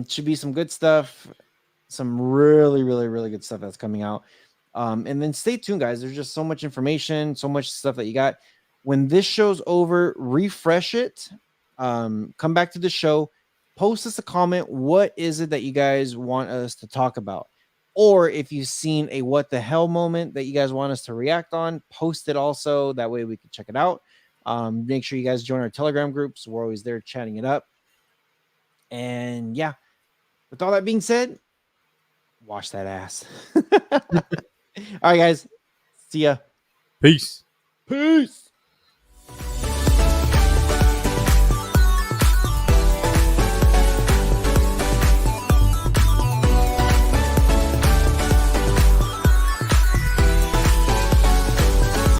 Speaker 1: should be some good stuff. Some really, really, really good stuff that's coming out. And then stay tuned, guys. There's just so much information, so much stuff that you got. When this show's over, refresh it. Come back to the show. Post us a comment. What is it that you guys want us to talk about? Or if you've seen a what the hell moment that you guys want us to react on, post it also. That way we can check it out. Make sure you guys join our Telegram groups. We're always there chatting it up. And yeah, with all that being said, wash that ass. All right, guys. See ya.
Speaker 3: Peace.
Speaker 1: Peace.